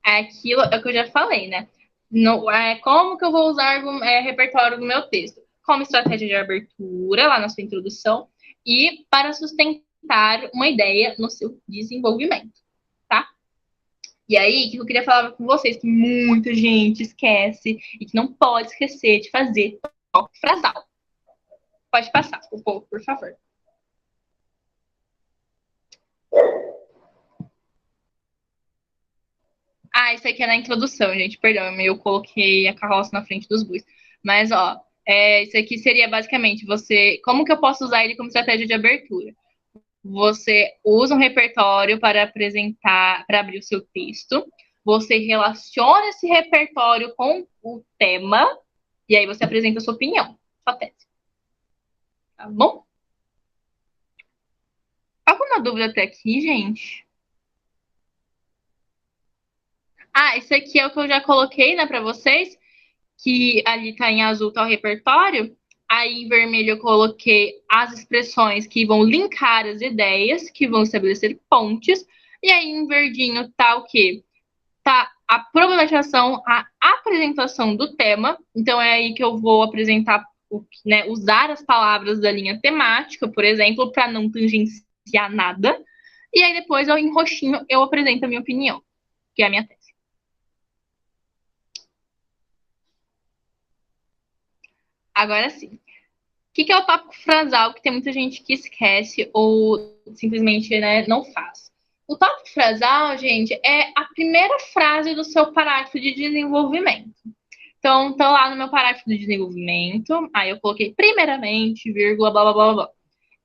Speaker 4: Aquilo é o que eu já falei, né? Como que eu vou usar repertório no meu texto? Como estratégia de abertura, lá na sua introdução, e para sustentar uma ideia no seu desenvolvimento, tá? E aí, o que eu queria falar com vocês, que muita gente esquece e que não pode esquecer de fazer toque frasal. Pode passar, por favor. Isso aqui é na introdução, gente. Perdão, eu coloquei a carroça na frente dos bois. Mas, isso aqui seria basicamente como que eu posso usar ele como estratégia de abertura? Você usa um repertório para apresentar, para abrir o seu texto. Você relaciona esse repertório com o tema. E aí você apresenta a sua opinião, sua tese. Tá bom? Alguma dúvida até aqui, gente? Isso aqui é o que eu já coloquei, né, para vocês, que ali tá em azul, tá o repertório. Aí em vermelho eu coloquei as expressões que vão linkar as ideias, que vão estabelecer pontes. E aí em verdinho tá o quê? Tá a problematização, a apresentação do tema. Então é aí que eu vou apresentar, usar as palavras da linha temática, por exemplo, para não tangenciar nada. E aí depois, em roxinho, eu apresento a minha opinião, que é a minha tese. Agora sim. O que é o tópico frasal que tem muita gente que esquece ou simplesmente, né, não faz? O tópico frasal, gente, é a primeira frase do seu parágrafo de desenvolvimento. Então, tá lá no meu parágrafo de desenvolvimento, aí eu coloquei primeiramente, vírgula, blá, blá, blá, blá.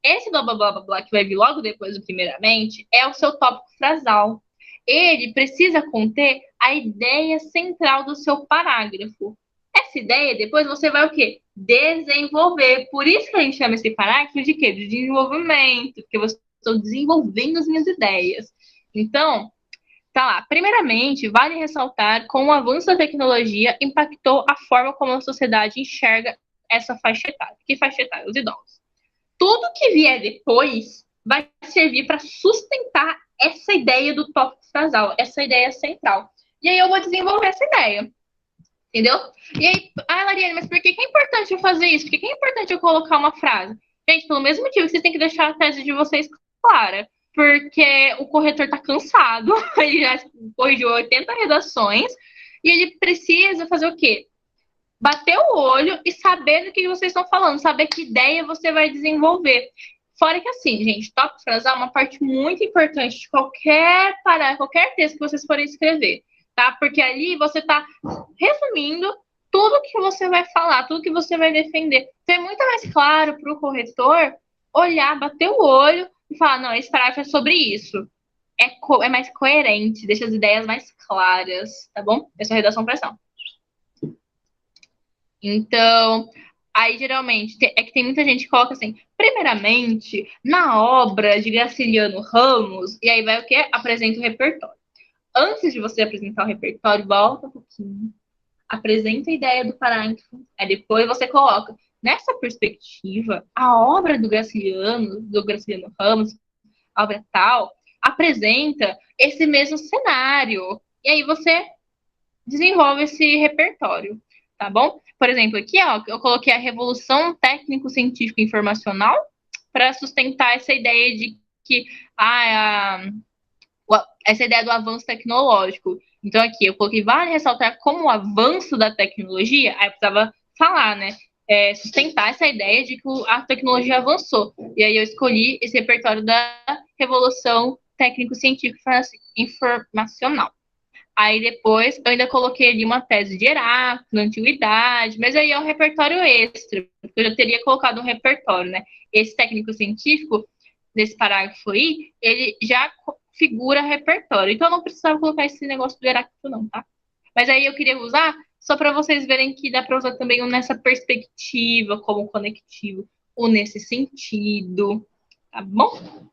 Speaker 4: Esse blá, blá, blá, blá, blá, que vai vir logo depois do primeiramente, é o seu tópico frasal. Ele precisa conter a ideia central do seu parágrafo. Essa ideia, depois você vai o quê? Desenvolver. Por isso que a gente chama esse parágrafo de quê? De desenvolvimento, porque eu estou desenvolvendo as minhas ideias. Então, tá lá. Primeiramente, vale ressaltar como o avanço da tecnologia impactou a forma como a sociedade enxerga essa faixa etária. Que faixa etária? Os idosos. Tudo que vier depois vai servir para sustentar essa ideia do tópico frasal, essa ideia central. E aí eu vou desenvolver essa ideia. Entendeu? E aí, Lariane, mas por que é importante eu fazer isso? Por que é importante eu colocar uma frase? Gente, pelo mesmo motivo que vocês têm que deixar a tese de vocês clara. Porque o corretor tá cansado, ele já corrigiu 80 redações, e ele precisa fazer o quê? Bater o olho e saber do que vocês estão falando, saber que ideia você vai desenvolver. Fora que assim, gente, tópico frasal é uma parte muito importante de qualquer parágrafo, qualquer texto que vocês forem escrever, tá? Porque ali você tá resumindo tudo que você vai falar, tudo que você vai defender. Então é muito mais claro para o corretor olhar, bater o olho e falar, não, esse parágrafo é sobre isso. É mais coerente, deixa as ideias mais claras, tá bom? Essa é a redação pressão. Então, aí geralmente é que tem muita gente que coloca assim, primeiramente, na obra de Graciliano Ramos, e aí vai o quê? Apresenta o repertório. Antes de você apresentar o repertório, volta um pouquinho, apresenta a ideia do parágrafo, aí depois você coloca. Nessa perspectiva, a obra do Graciliano Ramos, a obra tal, apresenta esse mesmo cenário. E aí você desenvolve esse repertório, tá bom? Por exemplo, aqui, ó, eu coloquei a revolução técnico-científica informacional para sustentar essa ideia de que essa ideia do avanço tecnológico. Então, aqui, eu coloquei, vale ressaltar como o avanço da tecnologia, aí eu precisava falar, né? Sustentar essa ideia de que a tecnologia avançou. E aí eu escolhi esse repertório da revolução técnico-científica informacional. Aí depois eu ainda coloquei ali uma tese de Heráclito, antiguidade, mas aí é um repertório extra, porque eu já teria colocado um repertório, né? Esse técnico-científico, nesse parágrafo aí, ele já figura repertório. Então eu não precisava colocar esse negócio do Heráclito não, tá? Mas aí eu queria usar só para vocês verem que dá para usar também nessa perspectiva, como conectivo, ou nesse sentido, tá bom?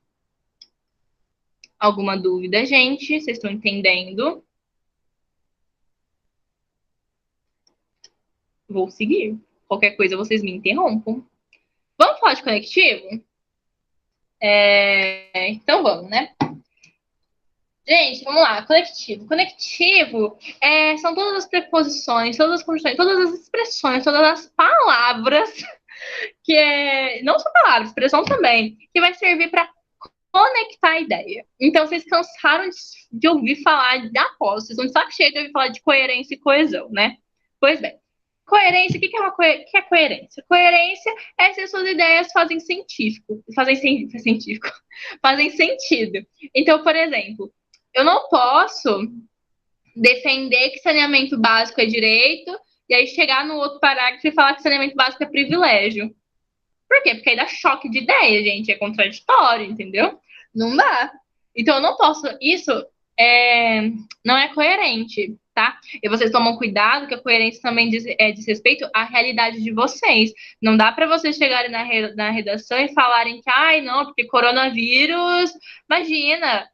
Speaker 4: Alguma dúvida, gente? Vocês estão entendendo? Vou seguir. Qualquer coisa vocês me interrompam. Vamos falar de conectivo? Então vamos, né? Gente, vamos lá. Conectivo. Conectivo são todas as preposições, todas as conjunções, todas as expressões, todas as palavras não só palavras, expressão também, que vai servir para conectar a ideia. Então, vocês cansaram de ouvir falar da pós, vocês estão de saco cheio de ouvir falar de coerência e coesão, né? Pois bem. Coerência, o que é coerência? Coerência é se as suas ideias fazem sentido. Então, por exemplo, eu não posso defender que saneamento básico é direito e aí chegar no outro parágrafo e falar que saneamento básico é privilégio. Por quê? Porque aí dá choque de ideia, gente. É contraditório, entendeu? Não dá. Então, eu não posso... Isso não é coerente, tá? E vocês tomam cuidado que a coerência também diz respeito à realidade de vocês. Não dá para vocês chegarem na redação e falarem que, não, porque coronavírus... Imagina,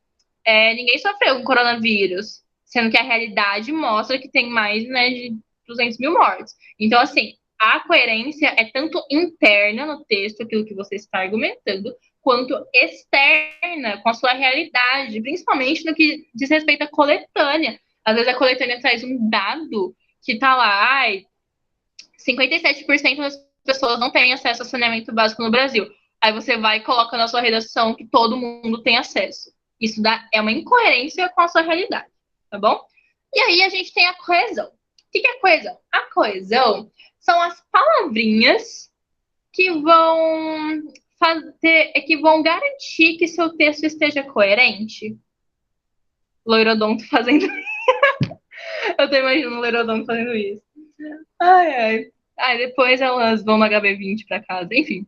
Speaker 4: ninguém sofreu com coronavírus, sendo que a realidade mostra que tem mais, né, de 200 mil mortes. Então, assim, a coerência é tanto interna no texto, aquilo que você está argumentando, quanto externa, com a sua realidade, principalmente no que diz respeito à coletânea. Às vezes a coletânea traz um dado que está lá, 57% das pessoas não têm acesso a saneamento básico no Brasil. Aí você vai e coloca na sua redação que todo mundo tem acesso. Isso é uma incoerência com a sua realidade, tá bom? E aí a gente tem a coesão. O que é coesão? A coesão são as palavrinhas que vão garantir que seu texto esteja coerente. Loirodonto fazendo eu tô imaginando o Loirodonto fazendo isso. Ai. Depois elas vão no HB20 pra casa. Enfim.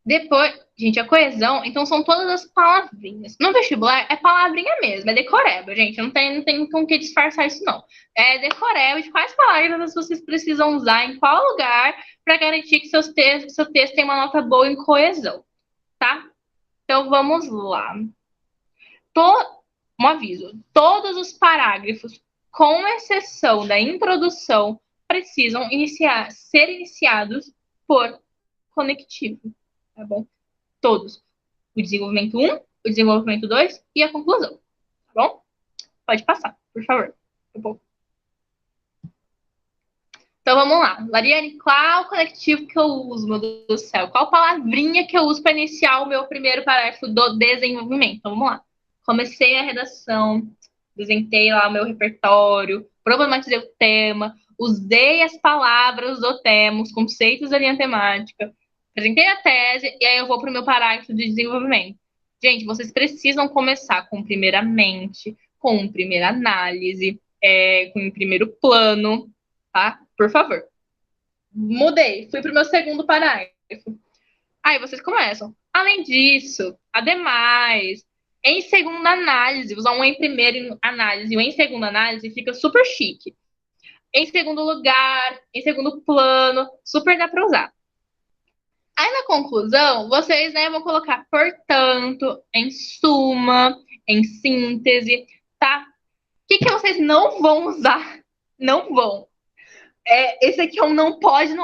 Speaker 4: Depois, gente, a coesão, então são todas as palavrinhas. No vestibular é palavrinha mesmo, é decoreba, gente. Não tem com que disfarçar isso, não. É decoreba de quais palavras vocês precisam usar em qual lugar para garantir que seu texto tem uma nota boa em coesão, tá? Então vamos lá. Um aviso: todos os parágrafos, com exceção da introdução, precisam ser iniciados por conectivo. tá bom? Todos. O desenvolvimento 1, o desenvolvimento 2 e a conclusão, tá bom? Pode passar, por favor. Tá bom? Então vamos lá. Lariane, qual conectivo que eu uso, meu Deus do céu? Qual palavrinha que eu uso para iniciar o meu primeiro parágrafo do desenvolvimento? Então vamos lá. Comecei a redação, desenhei lá o meu repertório, problematizei o tema, usei as palavras do tema, os conceitos da linha temática, apresentei a tese e aí eu vou para o meu parágrafo de desenvolvimento. Gente, vocês precisam começar com primeiramente, com primeira análise, com primeiro plano, tá? Por favor. Mudei, fui para o meu segundo parágrafo. Aí vocês começam. Além disso, ademais, em segunda análise, usar um em primeira análise e um em segunda análise fica super chique. Em segundo lugar, em segundo plano, super dá para usar. Aí na conclusão, vocês, né, vão colocar portanto, em suma, em síntese, tá? O que vocês não vão usar? Não vão. Esse aqui é um não pode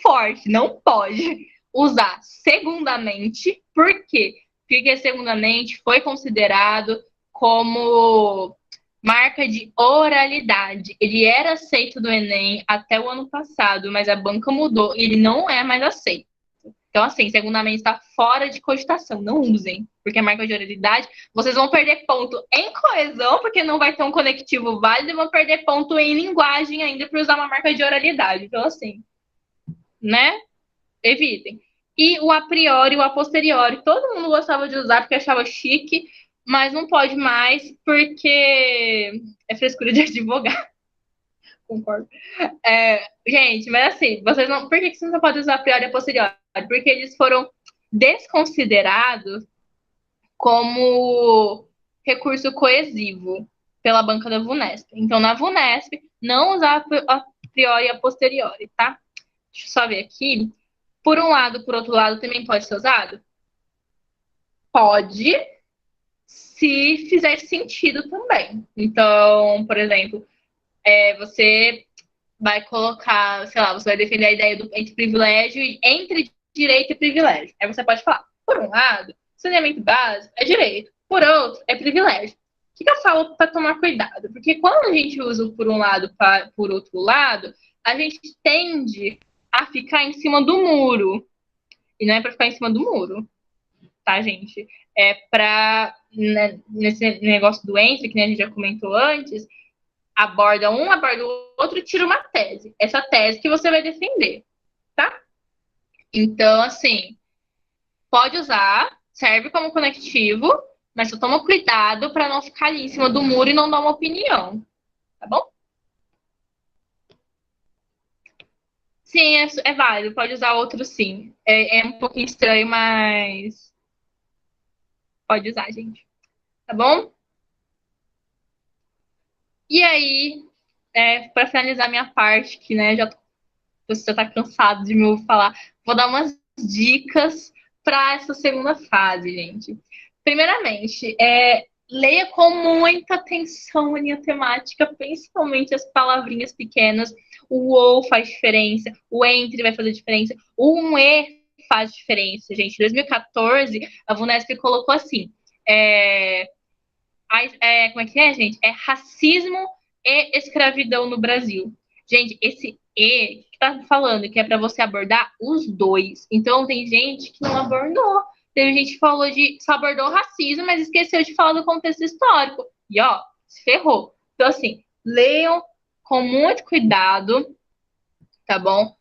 Speaker 4: forte. Não pode usar segundamente. Por quê? Porque segundamente foi considerado como marca de oralidade. Ele era aceito do Enem até o ano passado, mas a banca mudou e ele não é mais aceito. Então, assim, segundamente está fora de cogitação. Não usem, porque é marca de oralidade. Vocês vão perder ponto em coesão, porque não vai ter um conectivo válido, e vão perder ponto em linguagem ainda para usar uma marca de oralidade. Então, assim, né? Evitem. E o a priori, o a posteriori, todo mundo gostava de usar porque achava chique, mas não pode mais porque é frescura de advogado. Concordo. Gente, mas assim, vocês não. Por que vocês não podem usar a priori e a posteriori? Porque eles foram desconsiderados como recurso coesivo pela banca da VUNESP. Então, na VUNESP, não usar a priori e a posteriori, tá? Deixa eu só ver aqui. Por um lado, por outro lado, também pode ser usado? Pode, se fizer sentido também. Então, por exemplo, você vai colocar, sei lá, você vai defender a ideia entre privilégio e entre direito e privilégio. Aí você pode falar, por um lado, saneamento básico é direito, por outro, é privilégio. O que eu falo para tomar cuidado? Porque quando a gente usa o por um lado por outro lado, a gente tende a ficar em cima do muro. E não é para ficar em cima do muro, tá, gente? É para, né, nesse negócio do entre, que a gente já comentou antes, aborda um, aborda o outro e tira uma tese. Essa tese que você vai defender, tá? Então, assim, pode usar, serve como conectivo, mas só toma cuidado para não ficar ali em cima do muro e não dar uma opinião, tá bom? Sim, é válido, pode usar outro sim. É um pouquinho estranho, mas pode usar, gente. Tá bom? E aí, para finalizar minha parte, que né, você já tá cansado de me ouvir falar, vou dar umas dicas para essa segunda fase, gente. Primeiramente, leia com muita atenção a linha temática, principalmente as palavrinhas pequenas. O ou faz diferença, o entre vai fazer diferença, o um e faz diferença, gente. Em 2014, a VUNESP colocou assim, como é que é, gente? É racismo e escravidão no Brasil. Gente, esse e que tá falando que é para você abordar os dois. Então, tem gente que não abordou. Teve gente que falou só abordou o racismo, mas esqueceu de falar do contexto histórico. E, ó, se ferrou. Então, assim, leiam com muito cuidado, tá bom?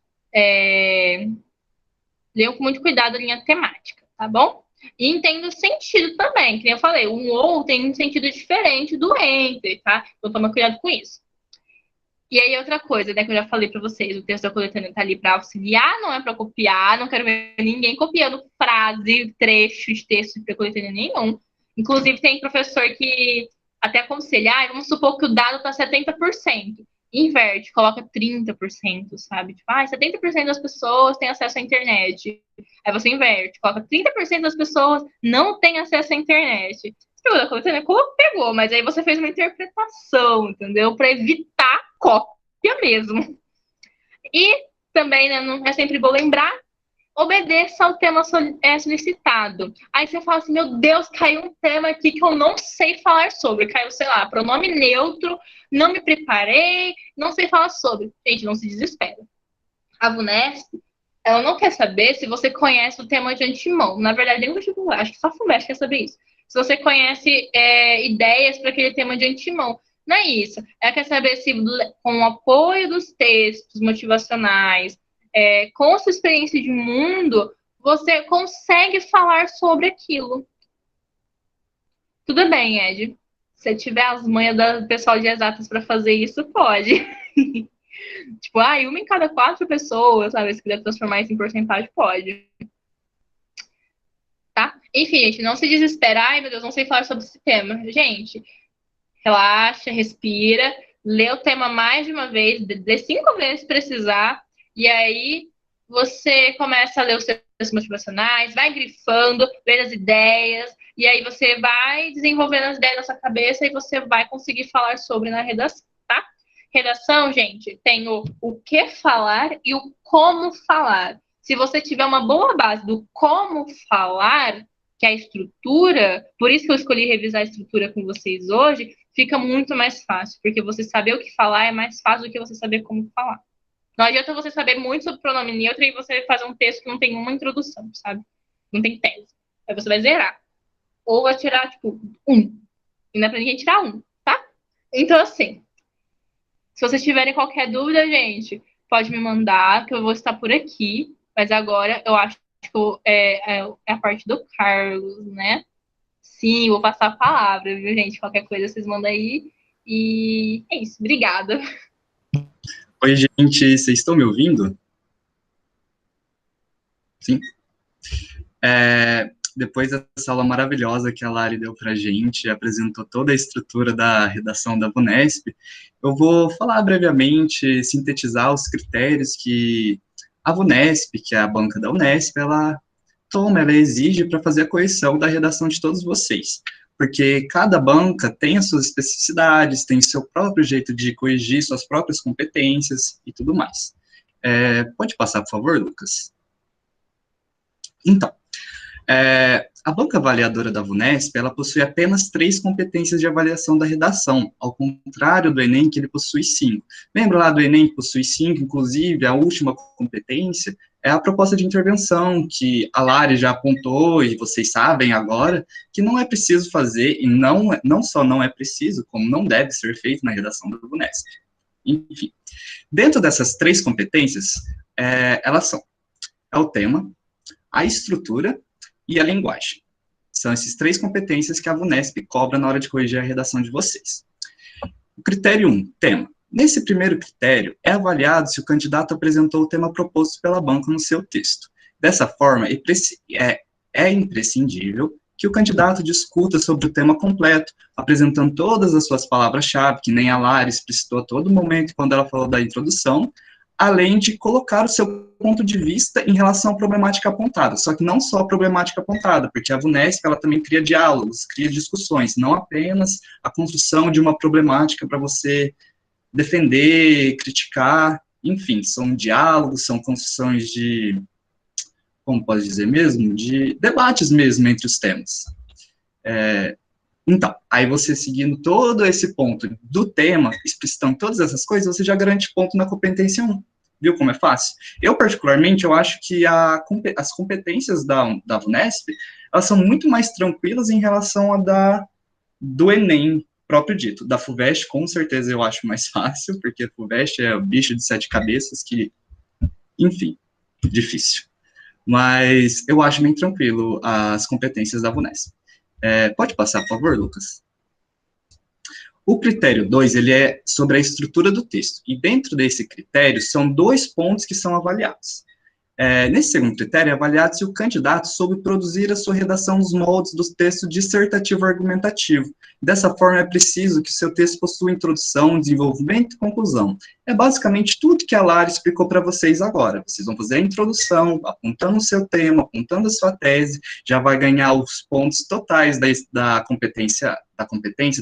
Speaker 4: Leiam com muito cuidado a linha temática, tá bom? E entenda o sentido também, que nem eu falei, um ou tem um sentido diferente do entre, tá? Então toma cuidado com isso. E aí outra coisa, né, que eu já falei para vocês, o texto da coletânea tá ali para auxiliar, não é para copiar, não quero ver ninguém copiando frase, trecho de texto da coletânea nenhum. Inclusive tem professor que até aconselha, vamos supor que o dado tá 70%. Inverte, coloca 30%, sabe? Tipo, 70% das pessoas têm acesso à internet. Aí você inverte, coloca 30% das pessoas não têm acesso à internet. Você pegou da coletânea? Pegou, mas aí você fez uma interpretação, entendeu? Para evitar cópia mesmo. E também, né, não é sempre bom lembrar, obedeça ao tema solicitado. Aí você fala assim, meu Deus, caiu um tema aqui que eu não sei falar sobre. Caiu, sei lá, pronome neutro, não me preparei, não sei falar sobre. Gente, não se desespera. A VUNESP, ela não quer saber se você conhece o tema de antemão. Na verdade, nem o vestibular, acho que só a FUVEST quer saber isso. Se você conhece ideias para aquele tema de antemão. Não é isso. Ela quer saber se, com o apoio dos textos motivacionais, com a sua experiência de mundo, você consegue falar sobre aquilo. Tudo bem, Ed. Se tiver as manhas do pessoal de exatas para fazer isso, pode. Tipo, uma em cada 4 pessoas, sabe? Se quiser transformar isso em porcentagem, pode. Tá? Enfim, gente, não se desespera. Ai, meu Deus, não sei falar sobre esse tema. Gente, relaxa, respira, lê o tema mais de uma vez, lê 5 vezes se precisar, e aí você começa a ler os textos motivacionais, vai grifando, lê as ideias, e aí você vai desenvolvendo as ideias na sua cabeça e você vai conseguir falar sobre na redação, tá? Redação, gente, tem o que falar e o como falar. Se você tiver uma boa base do como falar, que é a estrutura, por isso que eu escolhi revisar a estrutura com vocês hoje, fica muito mais fácil, porque você saber o que falar é mais fácil do que você saber como falar. Não adianta você saber muito sobre pronome neutro e você fazer um texto que não tem uma introdução, sabe? Não tem tese. Aí você vai zerar. Ou vai tirar, tipo, 1. E não é pra ninguém tirar 1, tá? Então, assim, se vocês tiverem qualquer dúvida, gente, pode me mandar, que eu vou estar por aqui. Mas agora eu acho que é a parte do Carlos, né? Sim, vou passar a palavra, viu, gente? Qualquer coisa vocês mandam aí. E é isso. Obrigada.
Speaker 2: Oi, gente. Vocês estão me ouvindo? Sim? Depois dessa aula maravilhosa que a Lari deu para a gente, apresentou toda a estrutura da redação da VUNESP, eu vou falar brevemente, sintetizar os critérios que a VUNESP, que é a banca da Unesp, ela exige para fazer a correção da redação de todos vocês. Porque cada banca tem as suas especificidades, tem seu próprio jeito de corrigir suas próprias competências e tudo mais. Pode passar, por favor, Lucas? Então, a banca avaliadora da VUNESP, ela possui apenas 3 competências de avaliação da redação, ao contrário do Enem, que ele possui 5. Lembra lá do Enem, que possui 5, inclusive, a última competência é a proposta de intervenção, que a Lari já apontou, e vocês sabem agora, que não é preciso fazer, e não só não é preciso, como não deve ser feito na redação da VUNESP. Enfim, dentro dessas 3 competências, elas são o tema, a estrutura e a linguagem. São essas 3 competências que a VUNESP cobra na hora de corrigir a redação de vocês. O critério 1, tema. Nesse primeiro critério, é avaliado se o candidato apresentou o tema proposto pela banca no seu texto. Dessa forma, é imprescindível que o candidato discuta sobre o tema completo, apresentando todas as suas palavras-chave, que nem a Lara explicitou a todo momento quando ela falou da introdução, além de colocar o seu ponto de vista em relação à problemática apontada. Só que não só a problemática apontada, porque a VUNESP, ela também cria diálogos, cria discussões, não apenas a construção de uma problemática para você defender, criticar, enfim, são diálogos, são construções de, como pode dizer mesmo, de debates mesmo entre os temas. Então, aí você seguindo todo esse ponto do tema, explicitando todas essas coisas, você já garante ponto na competência 1. Viu como é fácil? Eu, particularmente, eu acho que as competências da VUNESP, elas são muito mais tranquilas em relação a do Enem, próprio dito. Da FUVEST, com certeza, eu acho mais fácil, porque a FUVEST é o bicho de 7 cabeças que, enfim, difícil. Mas eu acho bem tranquilo as competências da VUNESP. Pode passar, por favor, Lucas? O critério 2, ele é sobre a estrutura do texto. E dentro desse critério, são 2 pontos que são avaliados. Nesse segundo critério, é avaliado se o candidato soube produzir a sua redação nos moldes do texto dissertativo argumentativo. Dessa forma, é preciso que o seu texto possua introdução, desenvolvimento e conclusão. É basicamente tudo que a Lara explicou para vocês agora. Vocês vão fazer a introdução, apontando o seu tema, apontando a sua tese, já vai ganhar os pontos totais da competência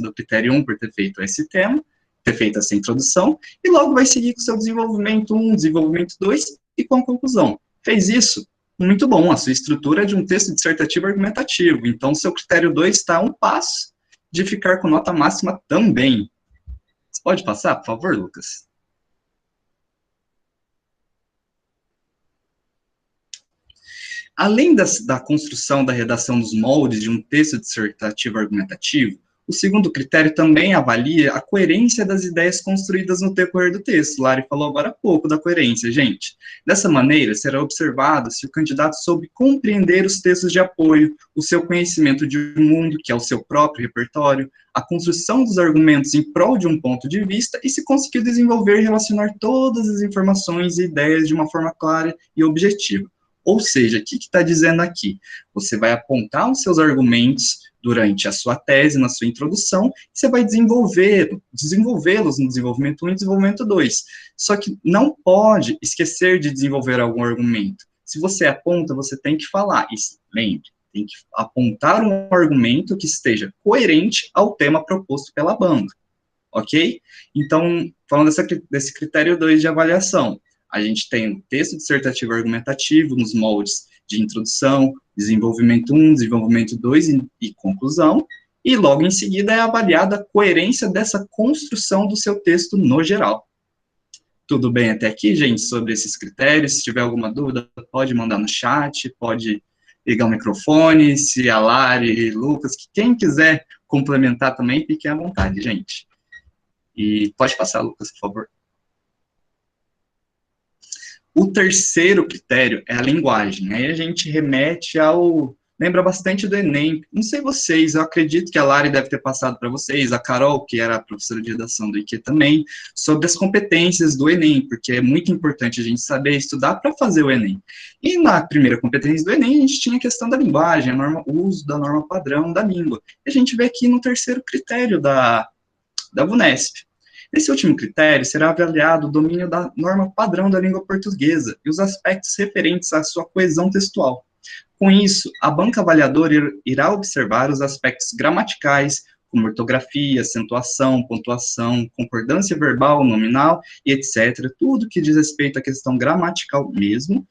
Speaker 2: do critério 1 por ter feito esse tema, ter feito essa introdução, e logo vai seguir com o seu desenvolvimento 1, desenvolvimento 2, e com a conclusão. Fez isso, Muito bom, a sua estrutura é de um texto dissertativo argumentativo, então seu critério 2 está a um passo de ficar com nota máxima também. Você pode passar, por favor, Lucas? Além da construção da redação dos moldes de um texto dissertativo argumentativo, o segundo critério também avalia a coerência das ideias construídas no decorrer do texto. Lari falou agora há pouco da coerência, gente. Dessa maneira, será observado se o candidato soube compreender os textos de apoio, o seu conhecimento de mundo, que é o seu próprio repertório, a construção dos argumentos em prol de um ponto de vista e se conseguiu desenvolver e relacionar todas as informações e ideias de uma forma clara e objetiva. Ou seja, o que está dizendo aqui? Você vai apontar os seus argumentos durante a sua tese, na sua introdução, e você vai desenvolvê-los no desenvolvimento 1 e desenvolvimento 2. Só que não pode esquecer de desenvolver algum argumento. Se você aponta, você tem que falar. E lembre, tem que apontar um argumento que esteja coerente ao tema proposto pela banca. Ok? Então, falando desse critério 2 de avaliação, a gente tem o texto dissertativo argumentativo nos moldes de introdução, desenvolvimento 1, desenvolvimento 2 e conclusão, e logo em seguida é avaliada a coerência dessa construção do seu texto no geral. Tudo bem até aqui, gente, sobre esses critérios? Se tiver alguma dúvida, pode mandar no chat, pode ligar o microfone, se a Lari, Lucas, quem quiser complementar também, fiquem à vontade, gente. E pode passar, Lucas, por favor. O terceiro critério é a linguagem. Aí a gente remete ao... Lembra bastante do Enem. Não sei vocês, eu acredito que a Lari deve ter passado para vocês, a Carol, que era a professora de redação do IQ também, sobre as competências do Enem, porque é muito importante a gente saber estudar para fazer o Enem. E na primeira competência do Enem, a gente tinha a questão da linguagem, o uso da norma padrão da língua. E a gente vê aqui no terceiro critério da VUNESP. Esse último critério será avaliado o domínio da norma padrão da língua portuguesa e os aspectos referentes à sua coesão textual. Com isso, a banca avaliadora irá observar os aspectos gramaticais, como ortografia, acentuação, pontuação, concordância verbal, nominal e etc., tudo que diz respeito à questão gramatical mesmo.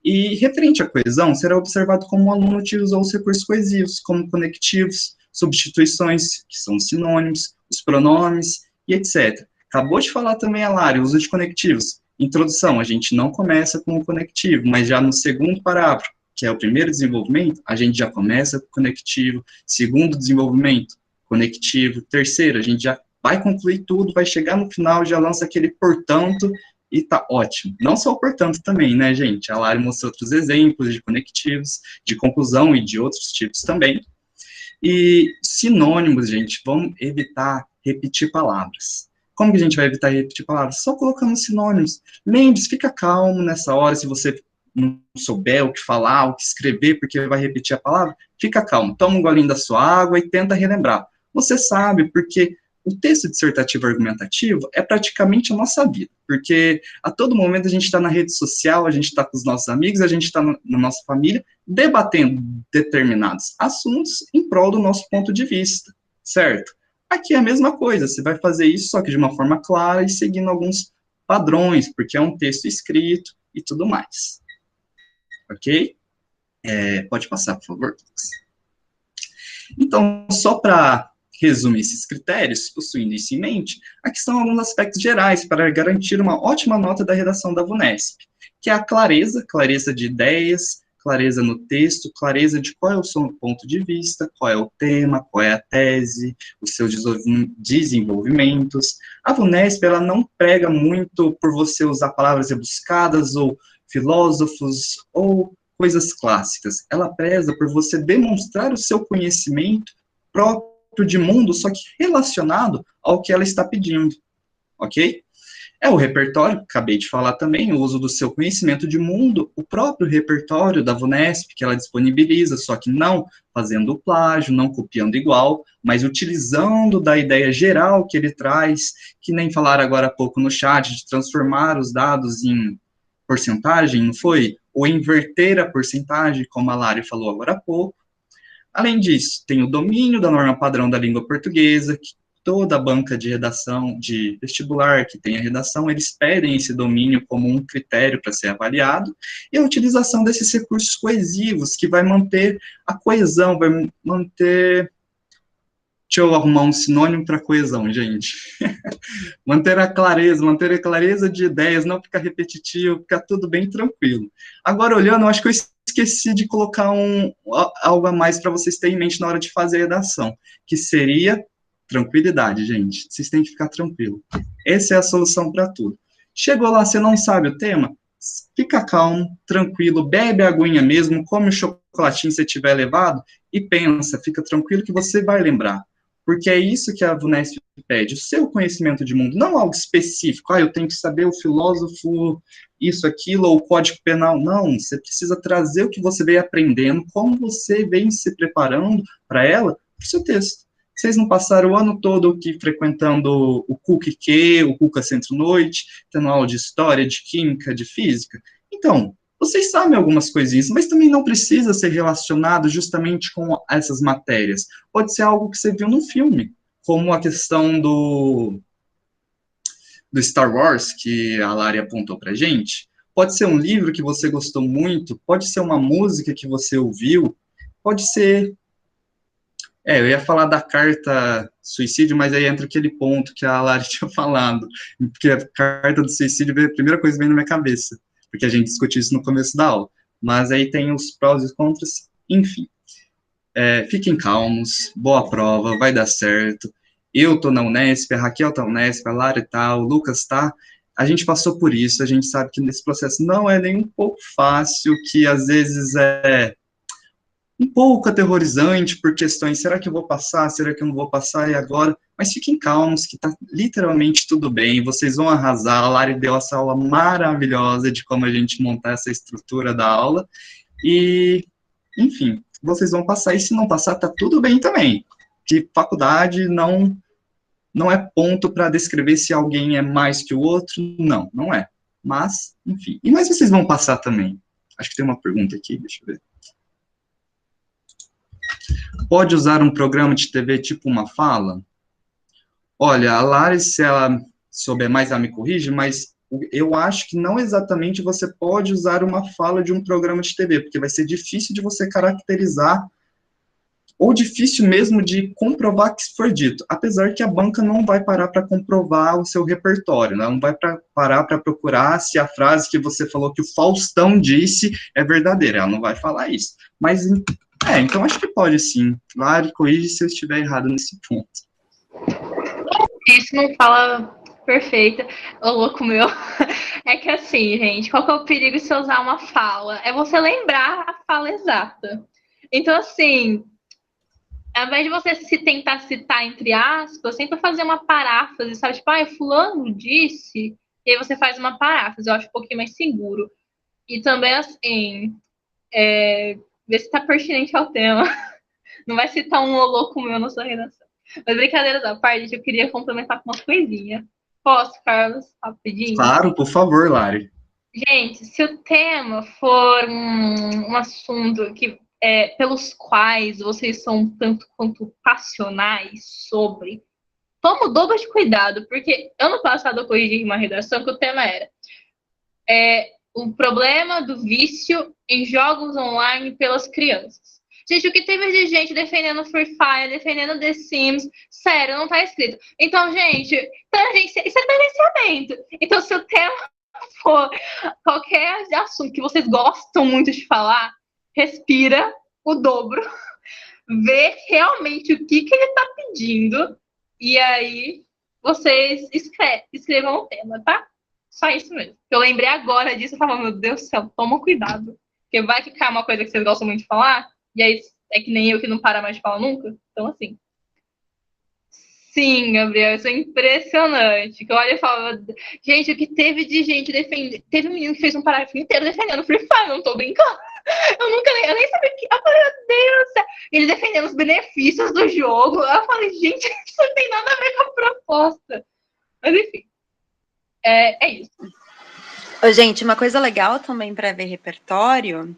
Speaker 2: E, referente à coesão, será observado como o aluno utilizou os recursos coesivos, como conectivos, substituições, que são sinônimos, os pronomes, e etc. Acabou de falar também a Lari, uso de conectivos. Introdução, a gente não começa com o conectivo, mas já no segundo parágrafo, que é o primeiro desenvolvimento, a gente já começa com o conectivo. Segundo desenvolvimento, conectivo. Terceiro, a gente já vai concluir tudo, vai chegar no final, já lança aquele portanto, e tá ótimo. Não só o portanto também, né, gente? A Lari mostrou outros exemplos de conectivos, de conclusão e de outros tipos também. E sinônimos, gente, vamos evitar repetir palavras. Como que a gente vai evitar repetir palavras? Só colocando sinônimos. Lembre-se, fica calmo nessa hora, se você não souber o que falar, o que escrever, porque vai repetir a palavra, fica calmo, toma um golinho da sua água e tenta relembrar. Você sabe, porque o texto dissertativo argumentativo é praticamente a nossa vida, porque a todo momento a gente está na rede social, a gente está com os nossos amigos, a gente está na nossa família, debatendo determinados assuntos em prol do nosso ponto de vista, certo? Aqui é a mesma coisa, você vai fazer isso só que de uma forma clara e seguindo alguns padrões, porque é um texto escrito e tudo mais. Ok? Pode passar, por favor. Então, só para resumir esses critérios, possuindo isso em mente, aqui estão alguns aspectos gerais para garantir uma ótima nota da redação da VUNESP, que é a clareza de ideias, clareza no texto, clareza de qual é o seu ponto de vista, qual é o tema, qual é a tese, os seus desenvolvimentos. A VUNESP, ela não prega muito por você usar palavras rebuscadas ou filósofos ou coisas clássicas. Ela preza por você demonstrar o seu conhecimento próprio de mundo, só que relacionado ao que ela está pedindo, ok? É o repertório, acabei de falar também, o uso do seu conhecimento de mundo, o próprio repertório da VUNESP, que ela disponibiliza, só que não fazendo plágio, não copiando igual, mas utilizando da ideia geral que ele traz, que nem falaram agora há pouco no chat, de transformar os dados em porcentagem, não foi? Ou inverter a porcentagem, como a Lari falou agora há pouco. Além disso, tem o domínio da norma padrão da língua portuguesa, toda a banca de redação de vestibular que tem a redação, eles pedem esse domínio como um critério para ser avaliado, e a utilização desses recursos coesivos, que vai manter a coesão, vai manter... Deixa eu arrumar um sinônimo para coesão, gente. Manter a clareza de ideias, não ficar repetitivo, ficar tudo bem tranquilo. Agora, olhando, eu acho que eu esqueci de colocar algo a mais para vocês terem em mente na hora de fazer a redação, que seria tranquilidade, gente. Vocês têm que ficar tranquilo. Essa é a solução para tudo. Chegou lá, você não sabe o tema? Fica calmo, tranquilo, bebe a aguinha mesmo, come o chocolatinho se você tiver levado e pensa, fica tranquilo que você vai lembrar. Porque é isso que a VUNESP pede, o seu conhecimento de mundo, não algo específico, eu tenho que saber o filósofo, isso, aquilo, ou o Código Penal, não, você precisa trazer o que você veio aprendendo, como você vem se preparando para ela, para o seu texto. Vocês não passaram o ano todo aqui frequentando o CUC-Q, o CUCA Centro-Noite, tendo aula de História, de Química, de Física? Então, vocês sabem algumas coisinhas, mas também não precisa ser relacionado justamente com essas matérias. Pode ser algo que você viu no filme, como a questão do Star Wars, que a Lari apontou pra gente. Pode ser um livro que você gostou muito, pode ser uma música que você ouviu, pode ser... eu ia falar da carta suicídio, mas aí entra aquele ponto que a Lari tinha falado, porque a carta do suicídio, a primeira coisa que vem na minha cabeça, porque a gente discutiu isso no começo da aula, mas aí tem os prós e contras, enfim. Fiquem calmos, boa prova, vai dar certo. Eu tô na Unesp, a Raquel tá na Unesp, a Lara tá, o Lucas tá, a gente passou por isso, a gente sabe que nesse processo não é nem um pouco fácil, que às vezes é um pouco aterrorizante por questões, será que eu vou passar, será que eu não vou passar, e agora? Mas fiquem calmos, que tá literalmente tudo bem, vocês vão arrasar, a Lari deu essa aula maravilhosa de como a gente montar essa estrutura da aula, e, enfim, vocês vão passar, e se não passar, tá tudo bem também, que faculdade não é ponto para descrever se alguém é mais que o outro, não é, mas, enfim, mas vocês vão passar também. Acho que tem uma pergunta aqui, deixa eu ver. Pode usar um programa de TV tipo uma fala? Olha, a Lari, se ela souber mais, ela me corrige, mas eu acho que não exatamente você pode usar uma fala de um programa de TV, porque vai ser difícil de você caracterizar, ou difícil mesmo de comprovar que isso foi dito, apesar que a banca não vai parar para comprovar o seu repertório, né? Ela não vai parar para procurar se a frase que você falou que o Faustão disse é verdadeira, ela não vai falar isso. Mas, então acho que pode sim. Lari, corrige se eu estiver errado nesse ponto.
Speaker 4: Isso não fala perfeita, ô louco meu. É que assim, gente, qual que é o perigo de você usar uma fala? É você lembrar a fala exata. Então, assim, ao invés de você se tentar citar entre aspas, sempre fazer uma paráfrase, sabe? Tipo, fulano disse, e aí você faz uma paráfrase, eu acho um pouquinho mais seguro. E também, assim, ver se tá pertinente ao tema. Não vai citar um ô louco meu na sua redação. Mas brincadeiras à parte, eu queria complementar com umas coisinhas. Posso, Carlos? Rapidinho?
Speaker 2: Claro, por favor, Lari.
Speaker 4: Gente, se o tema for um assunto que pelos quais vocês são tanto quanto passionais sobre, toma o dobro de cuidado, porque ano passado eu corrigi uma redação que o tema era o problema do vício em jogos online pelas crianças. Gente, o que teve de gente defendendo Free Fire, defendendo The Sims, sério, não tá escrito. Então, gente, isso é tangenciamento. Então, se o tema for qualquer assunto que vocês gostam muito de falar, respira o dobro, vê realmente o que ele tá pedindo, e aí vocês escrevam o tema, tá? Só isso mesmo. Eu lembrei agora disso e falava, meu Deus do céu, toma cuidado. Porque vai ficar uma coisa que vocês gostam muito de falar, e aí é que nem eu que não para mais de falar nunca. Então, assim. Sim, Gabriel, isso é impressionante. Que eu olho e falo, gente, o que teve de gente defendendo. Teve um menino que fez um parágrafo inteiro defendendo Free Fire, não tô brincando. Eu nem sabia que. Eu falei, meu Deus do céu. Ele defendendo os benefícios do jogo. Eu falei, gente, isso não tem nada a ver com a proposta. Mas enfim. É isso.
Speaker 1: Gente, uma coisa legal também para ver repertório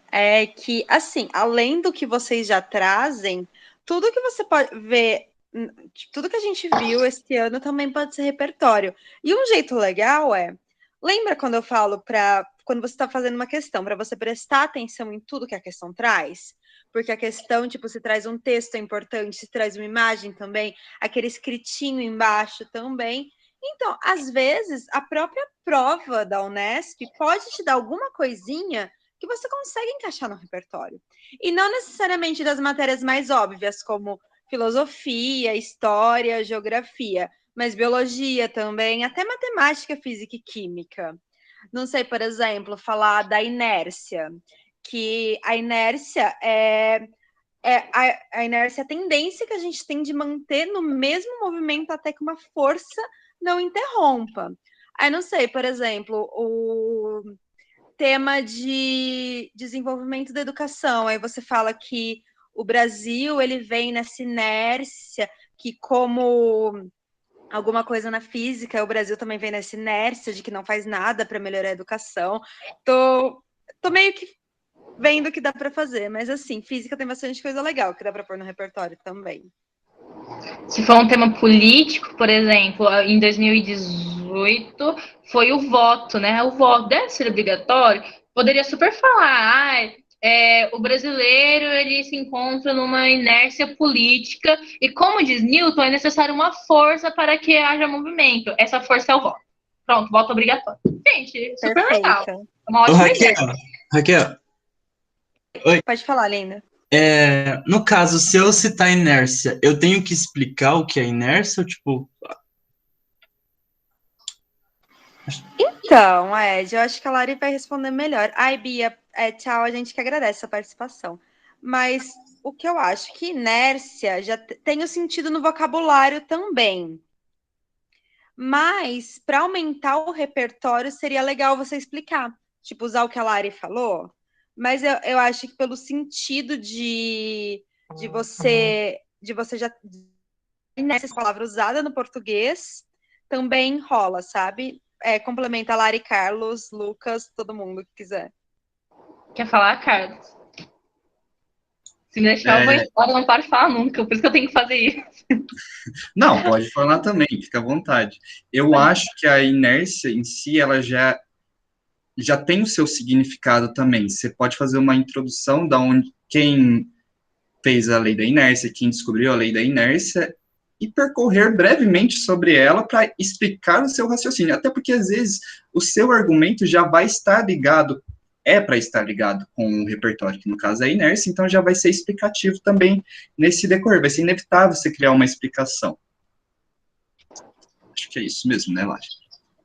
Speaker 1: é que, assim, além do que vocês já trazem, tudo que você pode ver tudo que a gente viu esse ano também pode ser repertório. E um jeito legal lembra quando eu falo quando você está fazendo uma questão, para você prestar atenção em tudo que a questão traz? Porque a questão, tipo, se traz um texto é importante, se traz uma imagem também, aquele escritinho embaixo também. Então, às vezes, a própria prova da Unesp pode te dar alguma coisinha que você consegue encaixar no repertório. E não necessariamente das matérias mais óbvias, como filosofia, história, geografia, mas biologia também, até matemática, física e química. Não sei, por exemplo, falar da inércia, que a inércia a inércia é a tendência que a gente tem de manter no mesmo movimento até que uma força não interrompa. Aí, não sei, por exemplo, o tema de desenvolvimento da educação, aí você fala que o Brasil, ele vem nessa inércia, que como alguma coisa na física, o Brasil também vem nessa inércia de que não faz nada para melhorar a educação. Tô meio que vendo o que dá para fazer, mas assim, física tem bastante coisa legal que dá para pôr no repertório também.
Speaker 4: Se for um tema político, por exemplo, em 2018 foi o voto, né? O voto deve ser obrigatório. Poderia super falar, o brasileiro ele se encontra numa inércia política e, como diz Newton, é necessário uma força para que haja movimento. Essa força é o voto. Pronto, voto obrigatório. Gente, super legal. Uma ótima ideia.
Speaker 6: Raquel. Oi.
Speaker 1: Pode falar, Linda.
Speaker 6: No caso, se eu citar inércia, eu tenho que explicar o que é inércia? Tipo...
Speaker 1: Então, Ed, eu acho que a Lari vai responder melhor. Ai, Bia, tchau, a gente que agradece a participação. Mas o que eu acho que inércia já tem o sentido no vocabulário também. Mas, para aumentar o repertório, seria legal você explicar. Tipo, usar o que a Lari falou. Mas eu acho que pelo sentido de você já... Nessa palavra usada no português, também rola, sabe? Complementa a Lari, Carlos, Lucas, todo mundo que quiser.
Speaker 4: Quer falar, Carlos? Se me deixar, eu vou embora, eu não paro de falar nunca, por isso que eu tenho que fazer isso.
Speaker 2: Não, pode falar também, fica à vontade. Eu acho que a inércia em si, ela já tem o seu significado também. Você pode fazer uma introdução da onde quem fez a lei da inércia, quem descobriu a lei da inércia, e percorrer brevemente sobre ela para explicar o seu raciocínio. Até porque, às vezes, o seu argumento já vai estar ligado, para estar ligado com o repertório, que no caso é a inércia, então já vai ser explicativo também nesse decorrer. Vai ser inevitável você criar uma explicação. Acho que é isso mesmo, né, Lari?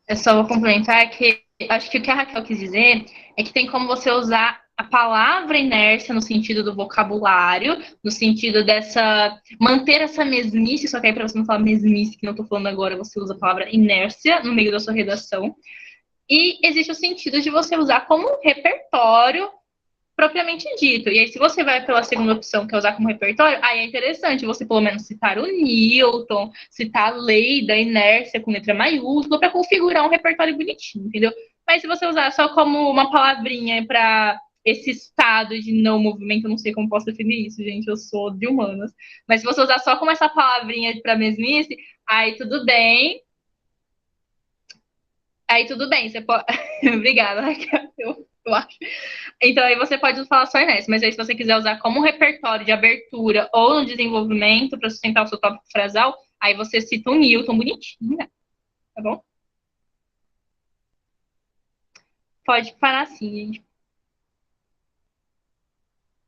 Speaker 4: Eu só vou complementar que acho que o que a Raquel quis dizer é que tem como você usar a palavra inércia no sentido do vocabulário, no sentido manter essa mesmice, só que aí para você não falar mesmice, que não estou falando agora, você usa a palavra inércia no meio da sua redação. E existe o sentido de você usar como repertório propriamente dito. E aí, se você vai pela segunda opção, que é usar como repertório, aí é interessante você pelo menos citar o Newton, citar a lei da inércia com letra maiúscula, para configurar um repertório bonitinho, entendeu? Mas se você usar só como uma palavrinha para esse estado de não movimento, eu não sei como posso definir isso, gente, eu sou de humanas. Mas se você usar só como essa palavrinha para mesmice, aí tudo bem. Aí tudo bem, você pode... Obrigada, Raquel, eu acho. Então aí você pode falar só inércia, mas aí se você quiser usar como repertório de abertura ou no desenvolvimento para sustentar o seu tópico frasal, aí você cita um Newton bonitinho, né? Tá bom? Pode parar assim, gente.